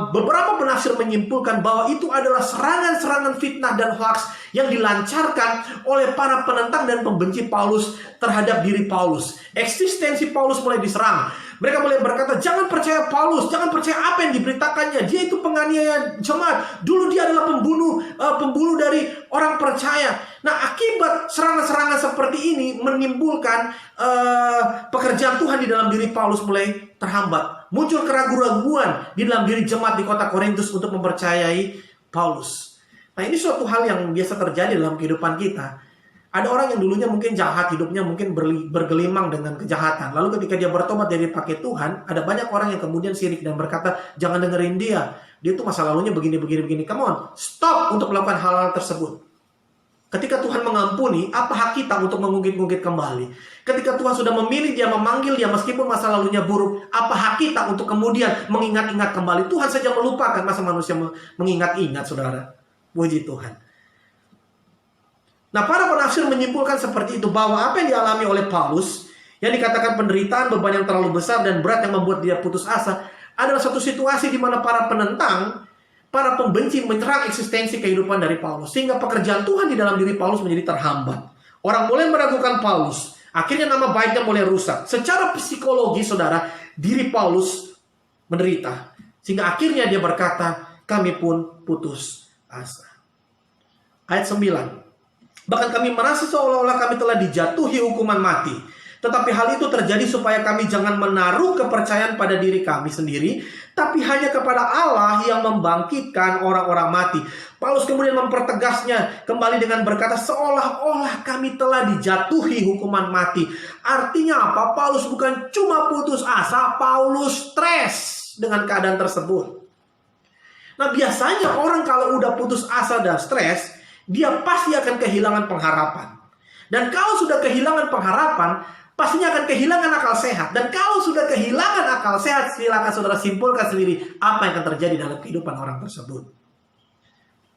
beberapa penafsir menyimpulkan bahwa itu adalah serangan-serangan fitnah dan hoaks yang dilancarkan oleh para penentang dan pembenci Paulus terhadap diri Paulus. Eksistensi Paulus mulai diserang. Mereka mulai berkata, jangan percaya Paulus, jangan percaya apa yang diberitakannya. Dia itu penganiaya jemaat. Dulu dia adalah pembunuh dari orang percaya. Nah, akibat serangan-serangan seperti ini menimbulkan pekerjaan Tuhan di dalam diri Paulus mulai terhambat. Muncul keraguan-raguan di dalam diri jemaat di kota Korintus untuk mempercayai Paulus. Nah, ini suatu hal yang biasa terjadi dalam kehidupan kita. Ada orang yang dulunya mungkin jahat, hidupnya mungkin bergelimang dengan kejahatan. Lalu ketika dia bertobat dari pakai Tuhan, ada banyak orang yang kemudian sirik dan berkata, jangan dengerin dia. Dia tuh masa lalunya begini. Come on, stop untuk melakukan hal-hal tersebut. Ketika Tuhan mengampuni, apa hak kita untuk mengungkit-ungkit kembali? Ketika Tuhan sudah memilih dia, memanggil dia, meskipun masa lalunya buruk, apa hak kita untuk kemudian mengingat-ingat kembali? Tuhan saja melupakan, masa manusia mengingat-ingat, saudara. Puji Tuhan. Nah, para penafsir menyimpulkan seperti itu, bahwa apa yang dialami oleh Paulus, yang dikatakan penderitaan, beban yang terlalu besar dan berat yang membuat dia putus asa, adalah satu situasi di mana para penentang, para pembenci menyerang eksistensi kehidupan dari Paulus. Sehingga pekerjaan Tuhan di dalam diri Paulus menjadi terhambat. Orang mulai meragukan Paulus. Akhirnya nama baiknya mulai rusak. Secara psikologi, saudara, diri Paulus menderita. Sehingga akhirnya dia berkata, kami pun putus asa. Ayat 9. Bahkan kami merasa seolah-olah kami telah dijatuhi hukuman mati. Tetapi hal itu terjadi supaya kami jangan menaruh kepercayaan pada diri kami sendiri, tapi hanya kepada Allah yang membangkitkan orang-orang mati. Paulus kemudian mempertegasnya kembali dengan berkata, seolah-olah kami telah dijatuhi hukuman mati. Artinya apa? Paulus bukan cuma putus asa, Paulus stres dengan keadaan tersebut. Nah, biasanya orang kalau udah putus asa dan stres, dia pasti akan kehilangan pengharapan. Dan kalau sudah kehilangan pengharapan, pastinya akan kehilangan akal sehat. Dan kalau sudah kehilangan akal sehat, silakan saudara simpulkan sendiri apa yang akan terjadi dalam kehidupan orang tersebut.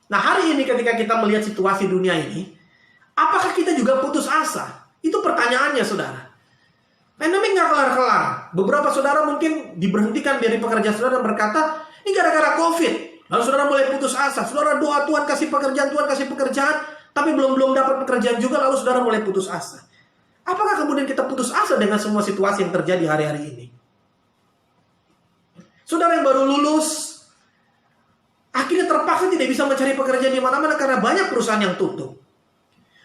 Nah, hari ini ketika kita melihat situasi dunia ini, apakah kita juga putus asa? Itu pertanyaannya, saudara. Pandemi nggak kelar-kelar. Beberapa saudara mungkin diberhentikan dari pekerjaan saudara dan berkata, ini gara-gara COVID. Lalu saudara mulai putus asa. Saudara doa Tuhan kasih pekerjaan, Tuhan kasih pekerjaan, tapi belum dapat pekerjaan juga, lalu saudara mulai putus asa. Apakah kemudian kita putus asa dengan semua situasi yang terjadi hari-hari ini? Saudara yang baru lulus, akhirnya terpaksa tidak bisa mencari pekerjaan di mana-mana karena banyak perusahaan yang tutup.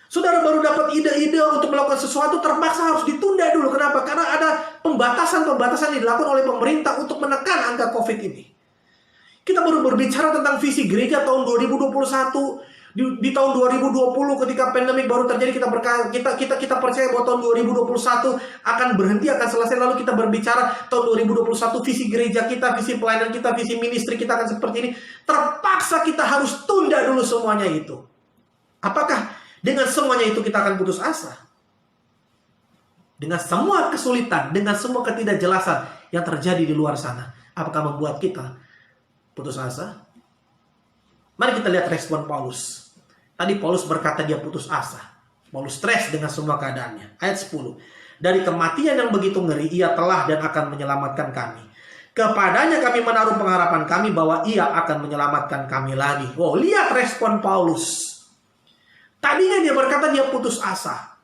Saudara baru dapat ide-ide untuk melakukan sesuatu, terpaksa harus ditunda dulu. Kenapa? Karena ada pembatasan-pembatasan yang dilakukan oleh pemerintah untuk menekan angka COVID ini. Kita baru berbicara tentang visi gereja tahun 2021. Di tahun 2020 ketika pandemik baru terjadi, kita percaya bahwa tahun 2021 akan berhenti, akan selesai. Lalu kita berbicara tahun 2021 visi gereja kita, visi pelayanan kita, visi ministry kita akan seperti ini. Terpaksa kita harus tunda dulu semuanya itu. Apakah dengan semuanya itu kita akan putus asa? Dengan semua kesulitan, dengan semua ketidakjelasan yang terjadi di luar sana, apakah membuat kita putus asa? Mari kita lihat respon Paulus. Tadi Paulus berkata dia putus asa. Paulus stres dengan semua keadaannya. Ayat 10. Dari kematian yang begitu ngeri, ia telah dan akan menyelamatkan kami. Kepadanya kami menaruh pengharapan kami bahwa ia akan menyelamatkan kami lagi. Wow, lihat respon Paulus. Tadinya dia berkata dia putus asa.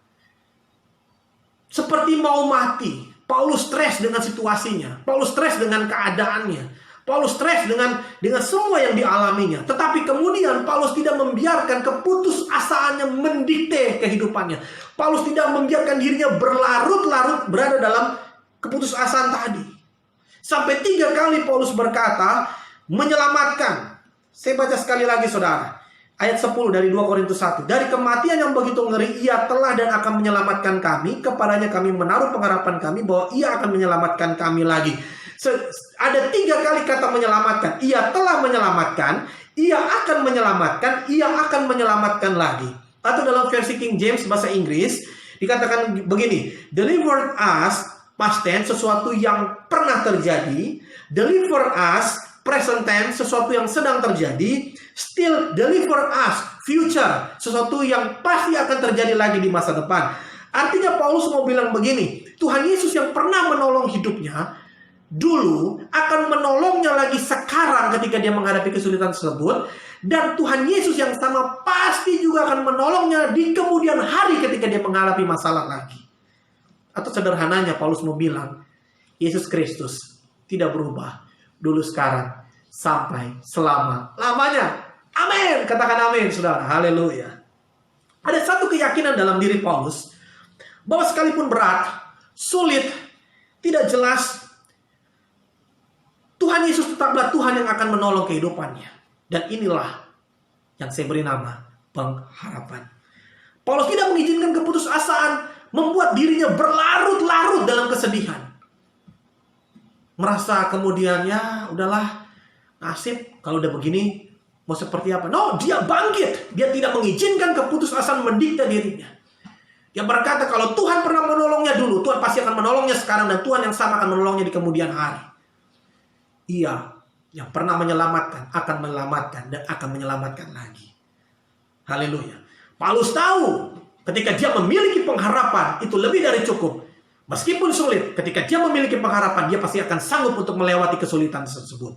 Seperti mau mati. Paulus stres dengan situasinya. Paulus stres dengan keadaannya. Paulus stres dengan semua yang dialaminya. Tetapi kemudian Paulus tidak membiarkan keputusasaannya mendikte kehidupannya. Paulus tidak membiarkan dirinya berlarut-larut berada dalam keputusasaan tadi. Sampai 3 kali Paulus berkata, menyelamatkan. Saya baca sekali lagi saudara. Ayat 10 dari 2 Korintus 1. Dari kematian yang begitu ngeri, ia telah dan akan menyelamatkan kami. Kepadanya kami menaruh pengharapan kami bahwa ia akan menyelamatkan kami lagi. Ada 3 kali kata menyelamatkan. Ia telah menyelamatkan, ia akan menyelamatkan, ia akan menyelamatkan lagi. Atau dalam versi King James bahasa Inggris dikatakan begini, deliver us, past tense, sesuatu yang pernah terjadi. Deliver us, present tense, sesuatu yang sedang terjadi. Still deliver us, future, sesuatu yang pasti akan terjadi lagi di masa depan. Artinya Paulus mau bilang begini, Tuhan Yesus yang pernah menolong hidupnya dulu akan menolongnya lagi sekarang ketika dia menghadapi kesulitan tersebut. Dan Tuhan Yesus yang sama pasti juga akan menolongnya di kemudian hari ketika dia menghadapi masalah lagi. Atau sederhananya Paulus mau bilang, Yesus Kristus tidak berubah dulu, sekarang, sampai selama-lamanya. Amin. Katakan amin saudara. Haleluya. Ada satu keyakinan dalam diri Paulus bahwa sekalipun berat, sulit, tidak jelas, Tuhan Yesus tetaplah Tuhan yang akan menolong kehidupannya. Dan inilah yang saya beri nama pengharapan. Paulus tidak mengizinkan keputusasaan membuat dirinya berlarut-larut dalam kesedihan. Merasa kemudian ya udahlah, nasib kalau udah begini mau seperti apa. No, dia bangkit. Dia tidak mengizinkan keputusasaan mendikte dirinya. Dia berkata kalau Tuhan pernah menolongnya dulu, Tuhan pasti akan menolongnya sekarang, dan Tuhan yang sama akan menolongnya di kemudian hari. Ia yang pernah menyelamatkan akan menyelamatkan dan akan menyelamatkan lagi. Haleluya. Paulus tahu ketika dia memiliki pengharapan itu lebih dari cukup. Meskipun sulit, ketika dia memiliki pengharapan, dia pasti akan sanggup untuk melewati kesulitan tersebut.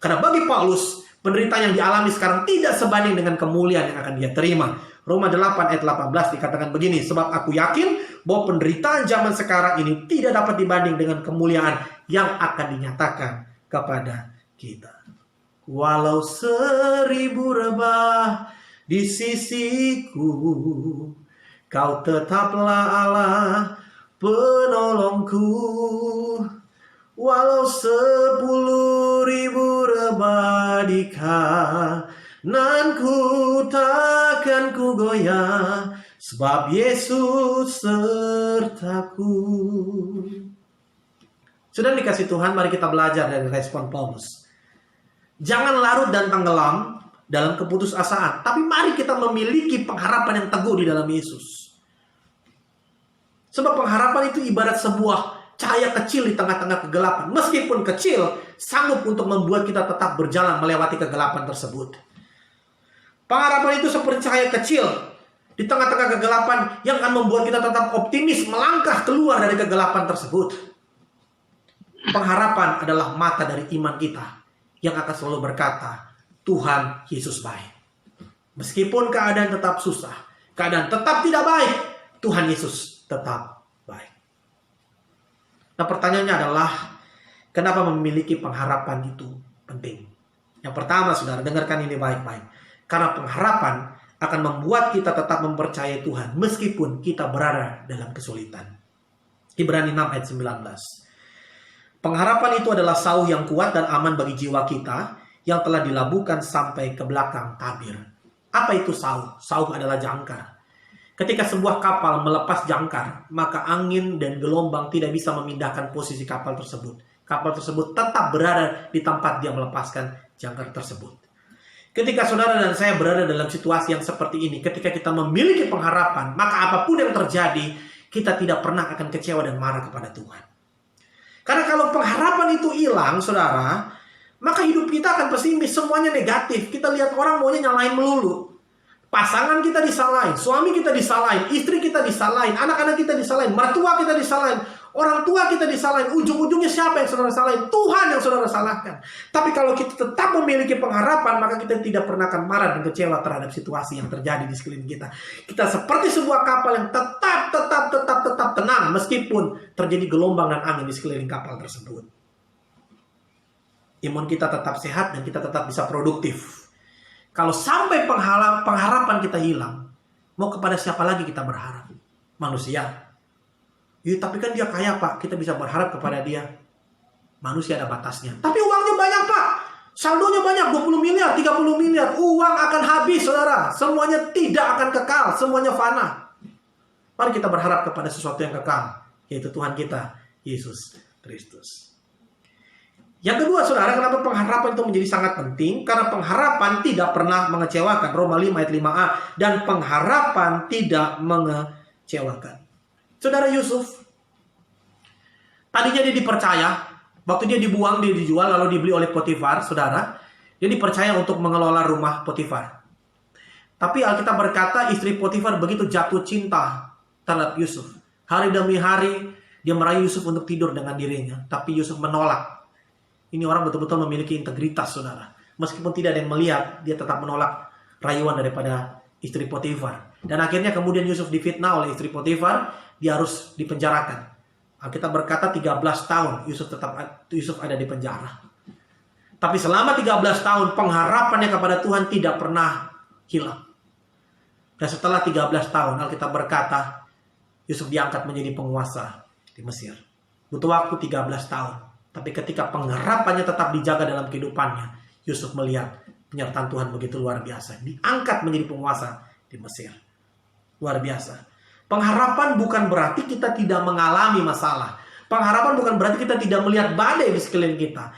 Karena bagi Paulus, penderitaan yang dialami sekarang tidak sebanding dengan kemuliaan yang akan dia terima. Roma 8 ayat 18 dikatakan begini, sebab aku yakin bahwa penderitaan zaman sekarang ini tidak dapat dibanding dengan kemuliaan yang akan dinyatakan kepada kita. Walau 1000 rebah di sisiku. Kau tetaplah Allah penolongku. Walau 10.000 rebah di kananku, takkan ku goyah, sebab Yesus sertaku. Sudah dikasih Tuhan, mari kita belajar dari respon Paulus. Jangan larut dan tenggelam dalam keputusasaan, tapi mari kita memiliki pengharapan yang teguh di dalam Yesus. Sebab pengharapan itu ibarat sebuah cahaya kecil di tengah-tengah kegelapan. Meskipun kecil, sanggup untuk membuat kita tetap berjalan melewati kegelapan tersebut. Pengharapan itu seperti cahaya kecil di tengah-tengah kegelapan yang akan membuat kita tetap optimis melangkah keluar dari kegelapan tersebut. Pengharapan adalah mata dari iman kita yang akan selalu berkata, Tuhan Yesus baik. Meskipun keadaan tetap susah, keadaan tetap tidak baik, Tuhan Yesus tetap baik. Nah, pertanyaannya adalah, kenapa memiliki pengharapan itu penting? Yang pertama, saudara, dengarkan ini baik-baik. Karena pengharapan akan membuat kita tetap mempercayai Tuhan meskipun kita berada dalam kesulitan. Ibrani 6 ayat 19. Pengharapan itu adalah sauh yang kuat dan aman bagi jiwa kita yang telah dilabuhkan sampai ke belakang tabir. Apa itu sauh? Sauh adalah jangkar. Ketika sebuah kapal melepas jangkar, maka angin dan gelombang tidak bisa memindahkan posisi kapal tersebut. Kapal tersebut tetap berada di tempat dia melepaskan jangkar tersebut. Ketika saudara dan saya berada dalam situasi yang seperti ini, ketika kita memiliki pengharapan, maka apapun yang terjadi, kita tidak pernah akan kecewa dan marah kepada Tuhan. Karena kalau pengharapan itu hilang, saudara, maka hidup kita akan pesimis, semuanya negatif. Kita lihat orang maunya nyalain melulu. Pasangan kita disalahin, suami kita disalahin, istri kita disalahin, anak-anak kita disalahin, mertua kita disalahin, orang tua kita disalahin. Ujung-ujungnya siapa yang saudara salahin? Tuhan yang saudara salahkan. Tapi kalau kita tetap memiliki pengharapan, maka kita tidak pernah akan marah dan kecewa terhadap situasi yang terjadi di sekeliling kita. Kita seperti sebuah kapal yang tetap tenang meskipun terjadi gelombang dan angin di sekeliling kapal tersebut. Imun kita tetap sehat dan kita tetap bisa produktif. Kalau sampai pengharapan kita hilang, mau kepada siapa lagi kita berharap? Manusia. Ya, tapi kan dia kaya, Pak. Kita bisa berharap kepada dia. Manusia ada batasnya. Tapi uangnya banyak, Pak. Saldonya banyak, 20 miliar, 30 miliar. Uang akan habis, saudara. Semuanya tidak akan kekal. Semuanya fana. Mari kita berharap kepada sesuatu yang kekal. Yaitu Tuhan kita, Yesus Kristus. Yang kedua, saudara, kenapa pengharapan itu menjadi sangat penting? Karena pengharapan tidak pernah mengecewakan. Roma 5 ayat 5a. Dan pengharapan tidak mengecewakan. Saudara Yusuf, tadinya dia dipercaya. Waktu dia dibuang, dia dijual, lalu dibeli oleh Potifar, saudara. Dia dipercaya untuk mengelola rumah Potifar. Tapi Alkitab berkata, istri Potifar begitu jatuh cinta terhadap Yusuf. Hari demi hari, dia merayu Yusuf untuk tidur dengan dirinya. Tapi Yusuf menolak. Ini orang betul-betul memiliki integritas, saudara. Meskipun tidak ada yang melihat, dia tetap menolak rayuan daripada istri Potifar. Dan akhirnya kemudian Yusuf difitnah oleh istri Potifar, dia harus dipenjarakan. Kita berkata 13 tahun Yusuf ada di penjara. Tapi selama 13 tahun pengharapannya kepada Tuhan tidak pernah hilang. Dan setelah 13 tahun Alkitab berkata Yusuf diangkat menjadi penguasa di Mesir. Butuh waktu 13 tahun. Tapi ketika pengharapannya tetap dijaga dalam kehidupannya, Yusuf melihat penyertaan Tuhan begitu luar biasa. Diangkat menjadi penguasa di Mesir. Luar biasa. Pengharapan bukan berarti kita tidak mengalami masalah. Pengharapan bukan berarti kita tidak melihat badai di sekeliling kita.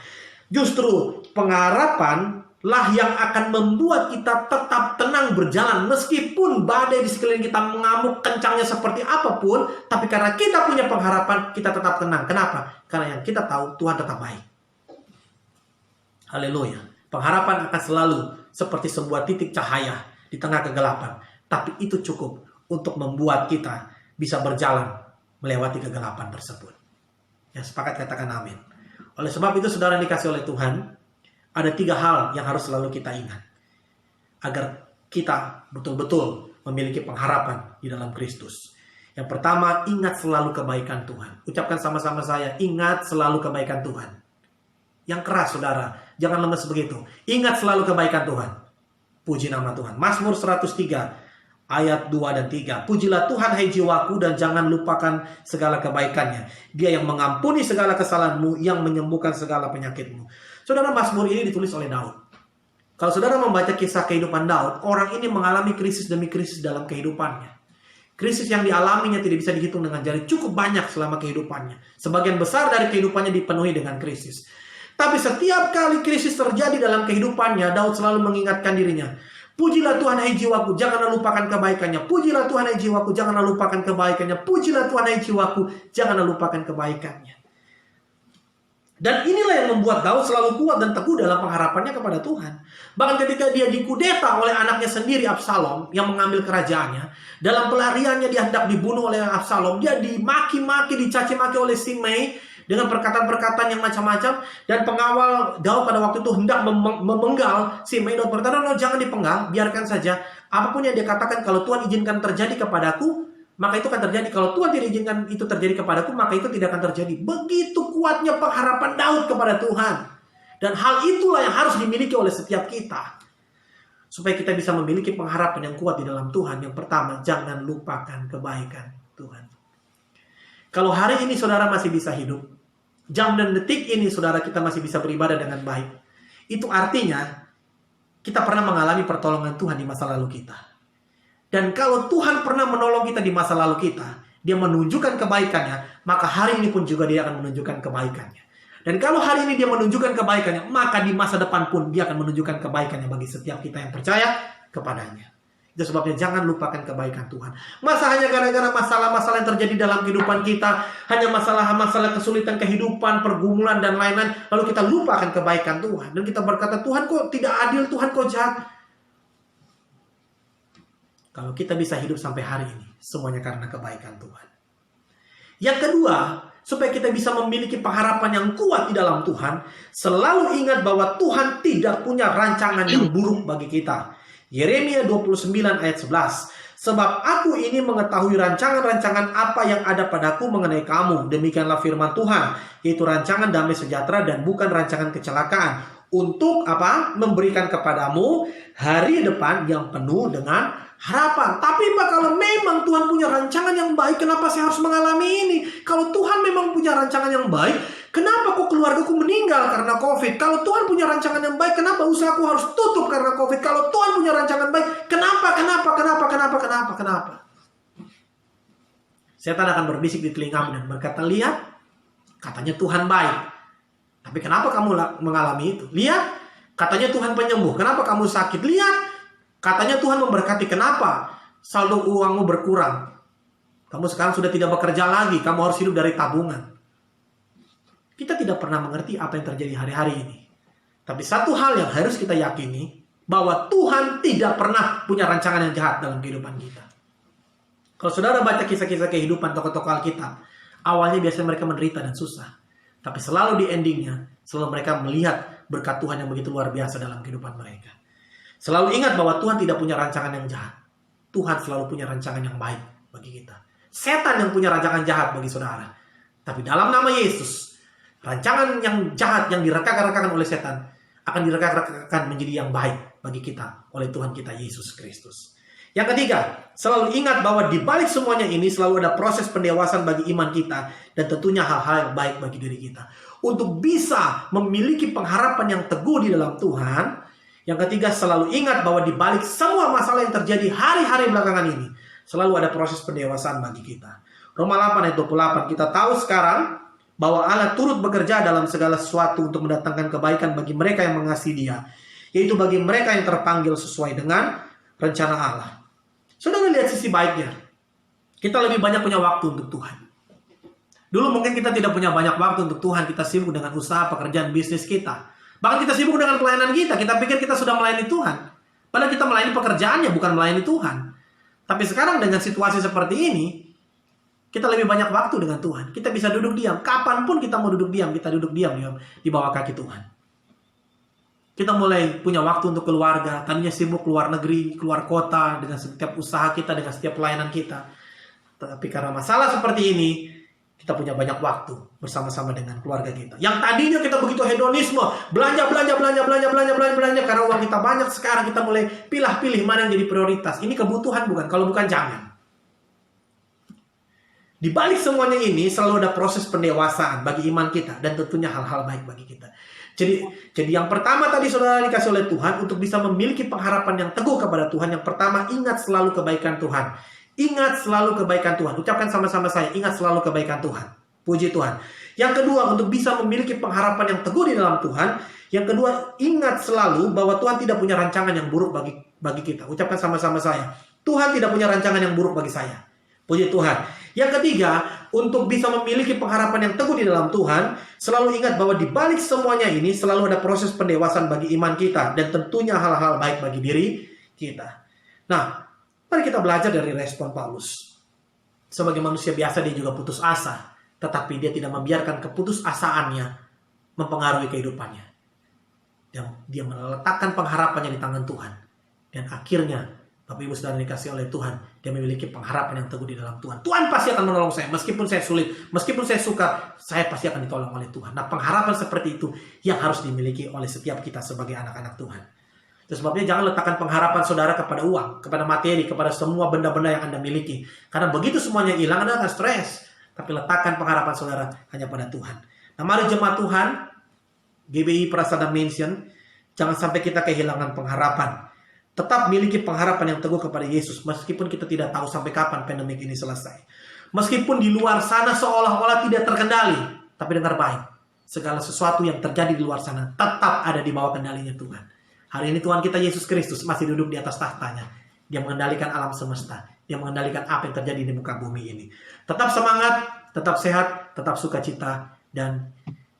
Justru pengharapan lah yang akan membuat kita tetap tenang berjalan meskipun badai di sekeliling kita mengamuk kencangnya seperti apapun, tapi karena kita punya pengharapan kita tetap tenang. Kenapa? Karena yang kita tahu Tuhan tetap baik. Haleluya. Pengharapan akan selalu seperti sebuah titik cahaya di tengah kegelapan, tapi itu cukup untuk membuat kita bisa berjalan melewati kegelapan tersebut. Ya, sepakat katakan amin. Oleh sebab itu saudara dikasih oleh Tuhan, ada 3 hal yang harus selalu kita ingat. Agar kita betul-betul memiliki pengharapan di dalam Kristus. Yang pertama, ingat selalu kebaikan Tuhan. Ucapkan sama-sama saya, ingat selalu kebaikan Tuhan. Yang keras saudara, jangan lemes begitu. Ingat selalu kebaikan Tuhan. Puji nama Tuhan. Mazmur 103 ayat 2 dan 3. Pujilah Tuhan hai jiwaku dan jangan lupakan segala kebaikannya. Dia yang mengampuni segala kesalahanmu, yang menyembuhkan segala penyakitmu. Saudara, Mazmur ini ditulis oleh Daud. Kalau saudara membaca kisah kehidupan Daud, orang ini mengalami krisis demi krisis dalam kehidupannya. Krisis yang dialaminya tidak bisa dihitung dengan jari, cukup banyak selama kehidupannya. Sebagian besar dari kehidupannya dipenuhi dengan krisis. Tapi setiap kali krisis terjadi dalam kehidupannya, Daud selalu mengingatkan dirinya, pujilah Tuhan hai jiwaku, janganlah lupakan kebaikannya. Pujilah Tuhan hai jiwaku, janganlah lupakan kebaikannya. Pujilah Tuhan hai jiwaku, janganlah lupakan kebaikannya. Dan inilah yang membuat Daud selalu kuat dan teguh dalam pengharapannya kepada Tuhan. Bahkan ketika dia dikudeta oleh anaknya sendiri Absalom yang mengambil kerajaannya, dalam pelariannya dia hendak dibunuh oleh Absalom, dia dimaki-maki, dicaci maki oleh Simei dengan perkataan-perkataan yang macam-macam, dan pengawal Daud pada waktu itu hendak memenggal Simei. Daud berkata, no, jangan dipenggal, biarkan saja. Apapun yang dia katakan, kalau Tuhan izinkan terjadi kepadaku, maka itu akan terjadi. Kalau Tuhan tidak izinkan itu terjadi kepadaku, maka itu tidak akan terjadi. Begitu kuatnya pengharapan Daud kepada Tuhan. Dan hal itulah yang harus dimiliki oleh setiap kita. Supaya kita bisa memiliki pengharapan yang kuat di dalam Tuhan. Yang pertama, jangan lupakan kebaikan Tuhan. Kalau hari ini saudara masih bisa hidup, jam dan detik ini saudara kita masih bisa beribadah dengan baik, itu artinya kita pernah mengalami pertolongan Tuhan di masa lalu kita. Dan kalau Tuhan pernah menolong kita di masa lalu kita, dia menunjukkan kebaikannya, maka hari ini pun juga dia akan menunjukkan kebaikannya. Dan kalau hari ini dia menunjukkan kebaikannya, maka di masa depan pun dia akan menunjukkan kebaikannya bagi setiap kita yang percaya kepadanya. Itu sebabnya jangan lupakan kebaikan Tuhan. Masa hanya gara-gara masalah-masalah yang terjadi dalam kehidupan kita, hanya masalah-masalah kesulitan kehidupan, pergumulan dan lain-lain, lalu kita lupakan kebaikan Tuhan. Dan kita berkata, Tuhan kok tidak adil, Tuhan kok jahat. Kalau kita bisa hidup sampai hari ini, semuanya karena kebaikan Tuhan. Yang kedua, supaya kita bisa memiliki pengharapan yang kuat di dalam Tuhan, selalu ingat bahwa Tuhan tidak punya rancangan yang buruk bagi kita. Yeremia 29 ayat 11. Sebab aku ini mengetahui rancangan-rancangan apa yang ada padaku mengenai kamu. Demikianlah firman Tuhan, yaitu rancangan damai sejahtera dan bukan rancangan kecelakaan. Untuk apa? Memberikan kepadamu hari depan yang penuh dengan harapan. Tapi Pak, kalau memang Tuhan punya rancangan yang baik, kenapa saya harus mengalami ini? Kalau Tuhan memang punya rancangan yang baik, kenapa kok keluargaku meninggal karena COVID? Kalau Tuhan punya rancangan yang baik, kenapa usahaku harus tutup karena COVID? Kalau Tuhan punya rancangan baik, kenapa? Setan akan berbisik di telingamu dan berkata, lihat, katanya Tuhan baik. Tapi kenapa kamu mengalami itu? Lihat, katanya Tuhan penyembuh. Kenapa kamu sakit? Lihat, katanya Tuhan memberkati. Kenapa saldo uangmu berkurang? Kamu sekarang sudah tidak bekerja lagi. Kamu harus hidup dari tabungan. Kita tidak pernah mengerti apa yang terjadi hari-hari ini. Tapi satu hal yang harus kita yakini, bahwa Tuhan tidak pernah punya rancangan yang jahat dalam kehidupan kita. Kalau saudara baca kisah-kisah kehidupan tokoh-tokoh Alkitab, awalnya biasanya mereka menderita dan susah. Tapi selalu di endingnya, selalu mereka melihat berkat Tuhan yang begitu luar biasa dalam kehidupan mereka. Selalu ingat bahwa Tuhan tidak punya rancangan yang jahat. Tuhan selalu punya rancangan yang baik bagi kita. Setan yang punya rancangan jahat bagi saudara. Tapi dalam nama Yesus, rancangan yang jahat yang direka-rekakan oleh setan akan direka-rekakan menjadi yang baik bagi kita oleh Tuhan kita Yesus Kristus. Yang ketiga, selalu ingat bahwa di balik semuanya ini selalu ada proses pendewasaan bagi iman kita dan tentunya hal-hal yang baik bagi diri kita. Untuk bisa memiliki pengharapan yang teguh di dalam Tuhan, yang ketiga selalu ingat bahwa di balik semua masalah yang terjadi hari-hari belakangan ini, selalu ada proses pendewasaan bagi kita. Roma 8 ayat 28, kita tahu sekarang bahwa Allah turut bekerja dalam segala sesuatu untuk mendatangkan kebaikan bagi mereka yang mengasihi Dia, yaitu bagi mereka yang terpanggil sesuai dengan rencana Allah. Saudara lihat sisi baiknya. Kita lebih banyak punya waktu untuk Tuhan. Dulu mungkin kita tidak punya banyak waktu untuk Tuhan. Kita sibuk dengan usaha, pekerjaan, bisnis kita. Bahkan kita sibuk dengan pelayanan kita. Kita pikir kita sudah melayani Tuhan. Padahal kita melayani pekerjaannya, bukan melayani Tuhan. Tapi sekarang dengan situasi seperti ini, kita lebih banyak waktu dengan Tuhan. Kita bisa duduk diam. Kapanpun kita mau duduk diam, kita duduk diam di bawah kaki Tuhan. Kita mulai punya waktu untuk keluarga. Tadinya sibuk keluar negeri, keluar kota, dengan setiap usaha kita, dengan setiap pelayanan kita. Tapi karena masalah seperti ini, kita kita punya banyak waktu bersama-sama dengan keluarga kita. Yang tadinya kita begitu hedonisme, belanja karena uang kita banyak, sekarang kita mulai pilih-pilih mana yang jadi prioritas. Ini kebutuhan bukan? Kalau bukan jangan. Di balik semuanya ini selalu ada proses pendewasaan bagi iman kita dan tentunya hal-hal baik bagi kita. Jadi yang pertama tadi saudara dikasih oleh Tuhan untuk bisa memiliki pengharapan yang teguh kepada Tuhan. Yang pertama, ingat selalu kebaikan Tuhan. Ingat selalu kebaikan Tuhan. Ucapkan sama-sama saya, ingat selalu kebaikan Tuhan. Puji Tuhan. Yang kedua, untuk bisa memiliki pengharapan yang teguh di dalam Tuhan. Yang kedua, ingat selalu bahwa Tuhan tidak punya rancangan yang buruk bagi kita. Ucapkan sama-sama saya, Tuhan tidak punya rancangan yang buruk bagi saya. Puji Tuhan. Yang ketiga, untuk bisa memiliki pengharapan yang teguh di dalam Tuhan, selalu ingat bahwa di balik semuanya ini selalu ada proses pendewasaan bagi iman kita dan tentunya hal-hal baik bagi diri kita. Nah, mari kita belajar dari respon Paulus. Sebagai manusia biasa dia juga putus asa, tetapi dia tidak membiarkan keputusasaannya mempengaruhi kehidupannya. Dia meletakkan pengharapannya di tangan Tuhan. Dan akhirnya Bapak Ibu Saudara dikasih oleh Tuhan, dia memiliki pengharapan yang teguh di dalam Tuhan. Tuhan pasti akan menolong saya, meskipun saya sulit, meskipun saya suka, saya pasti akan ditolong oleh Tuhan. Nah, pengharapan seperti itu yang harus dimiliki oleh setiap kita sebagai anak-anak Tuhan. Itu sebabnya jangan letakkan pengharapan saudara kepada uang, kepada materi, kepada semua benda-benda yang Anda miliki. Karena begitu semuanya hilang, Anda akan stres. Tapi letakkan pengharapan saudara hanya pada Tuhan. Nah, mari jemaat Tuhan, GBI Prasada Mansion, jangan sampai kita kehilangan pengharapan. Tetap miliki pengharapan yang teguh kepada Yesus, meskipun kita tidak tahu sampai kapan pandemik ini selesai. Meskipun di luar sana seolah-olah tidak terkendali, tapi dengar baik, segala sesuatu yang terjadi di luar sana tetap ada di bawah kendalinya Tuhan. Hari ini Tuhan kita Yesus Kristus masih duduk di atas tahtanya. Dia mengendalikan alam semesta. Dia mengendalikan apa yang terjadi di muka bumi ini. Tetap semangat, tetap sehat, tetap sukacita, dan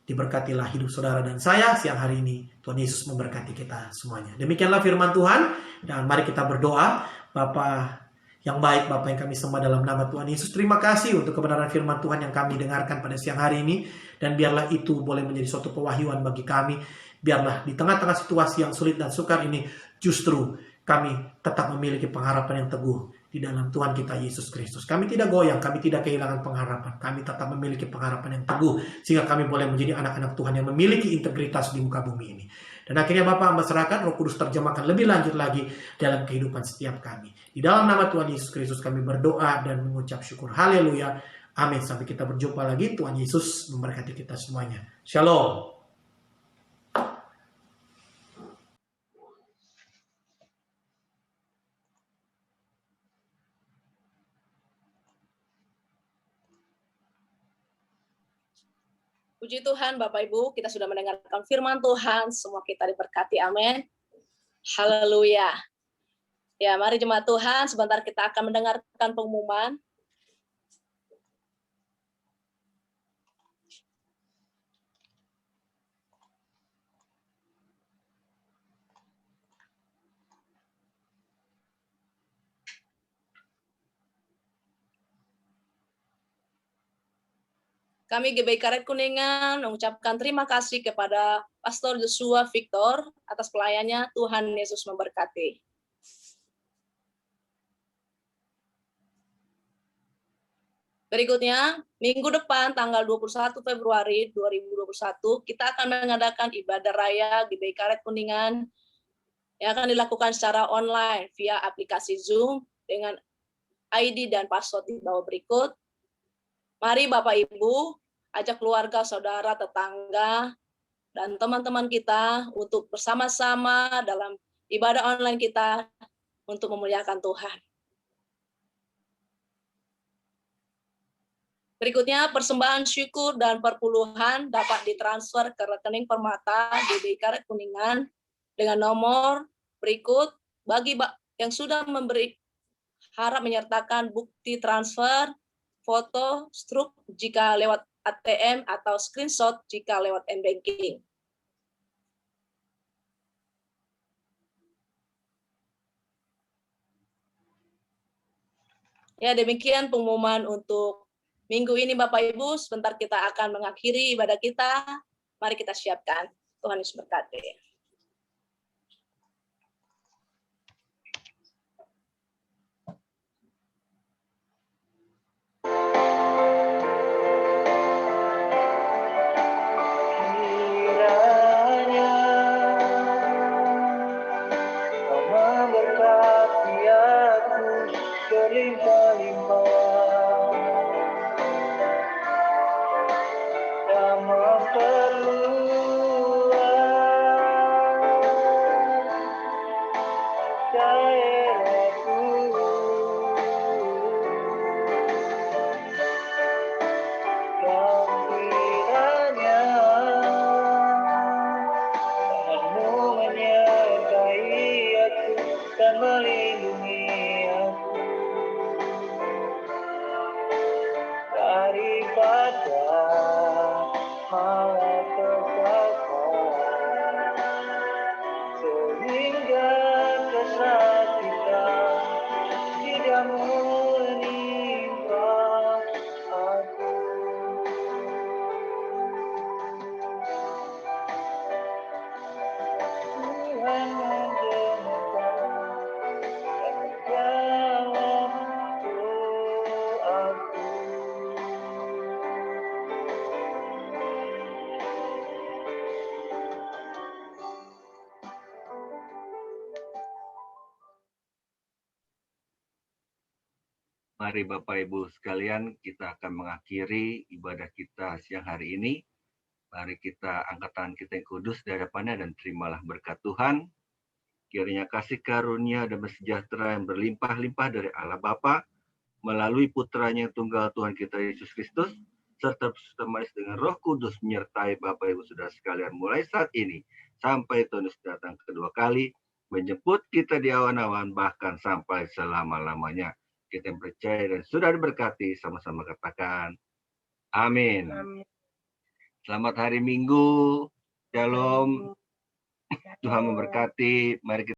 diberkatilah hidup saudara dan saya siang hari ini. Tuhan Yesus memberkati kita semuanya. Demikianlah firman Tuhan. Dan mari kita berdoa. Bapa yang baik, Bapa yang kami sembah dalam nama Tuhan Yesus, terima kasih untuk kebenaran firman Tuhan yang kami dengarkan pada siang hari ini. Dan biarlah itu boleh menjadi suatu pewahyuan bagi kami. Biarlah di tengah-tengah situasi yang sulit dan sukar ini, justru kami tetap memiliki pengharapan yang teguh di dalam Tuhan kita Yesus Kristus. Kami tidak goyang, kami tidak kehilangan pengharapan. Kami tetap memiliki pengharapan yang teguh, sehingga kami boleh menjadi anak-anak Tuhan yang memiliki integritas di muka bumi ini. Dan akhirnya Bapa masyarakat, Roh Kudus terjemahkan lebih lanjut lagi dalam kehidupan setiap kami. Di dalam nama Tuhan Yesus Kristus kami berdoa dan mengucap syukur. Haleluya. Amin. Sampai kita berjumpa lagi. Tuhan Yesus memberkati kita semuanya. Shalom. Puji Tuhan, Bapak Ibu, kita sudah mendengarkan firman Tuhan, semua kita diberkati, amin. Haleluya. Ya, mari jemaat Tuhan, sebentar kita akan mendengarkan pengumuman. Kami GBI Karet Kuningan mengucapkan terima kasih kepada Pastor Joshua Victor atas pelayannya. Tuhan Yesus memberkati. Berikutnya, minggu depan tanggal 21 Februari 2021, kita akan mengadakan ibadah raya GBI Karet Kuningan yang akan dilakukan secara online via aplikasi Zoom dengan ID dan password di bawah berikut. Mari Bapak Ibu, ajak keluarga, saudara, tetangga, dan teman-teman kita untuk bersama-sama dalam ibadah online kita untuk memuliakan Tuhan. Berikutnya, persembahan syukur dan perpuluhan dapat ditransfer ke rekening Permata GBI Karet Kuningan dengan nomor berikut. Bagi yang sudah memberi, harap menyertakan bukti transfer, foto, struk jika lewat ATM atau screenshot jika lewat m-banking. Ya, demikian pengumuman untuk minggu ini Bapak Ibu. Sebentar kita akan mengakhiri ibadah kita. Mari kita siapkan. Tuhan Yesus berkati. Mari Bapak Ibu sekalian, kita akan mengakhiri ibadah kita siang hari ini. Mari kita angkat tangan kita yang kudus di hadapannya dan terimalah berkat Tuhan. Kiranya kasih karunia dan sejahtera yang berlimpah-limpah dari Allah Bapa melalui putranya yang tunggal Tuhan kita Yesus Kristus, serta beserta manis dengan Roh Kudus menyertai Bapak Ibu Saudara sekalian mulai saat ini sampai Tuhan Yesus datang kedua kali, menjemput kita di awan-awan bahkan sampai selama-lamanya. Kita yang percaya dan sudah diberkati, sama-sama katakan amin. Selamat hari Minggu. Shalom. Tuhan memberkati. Mari kita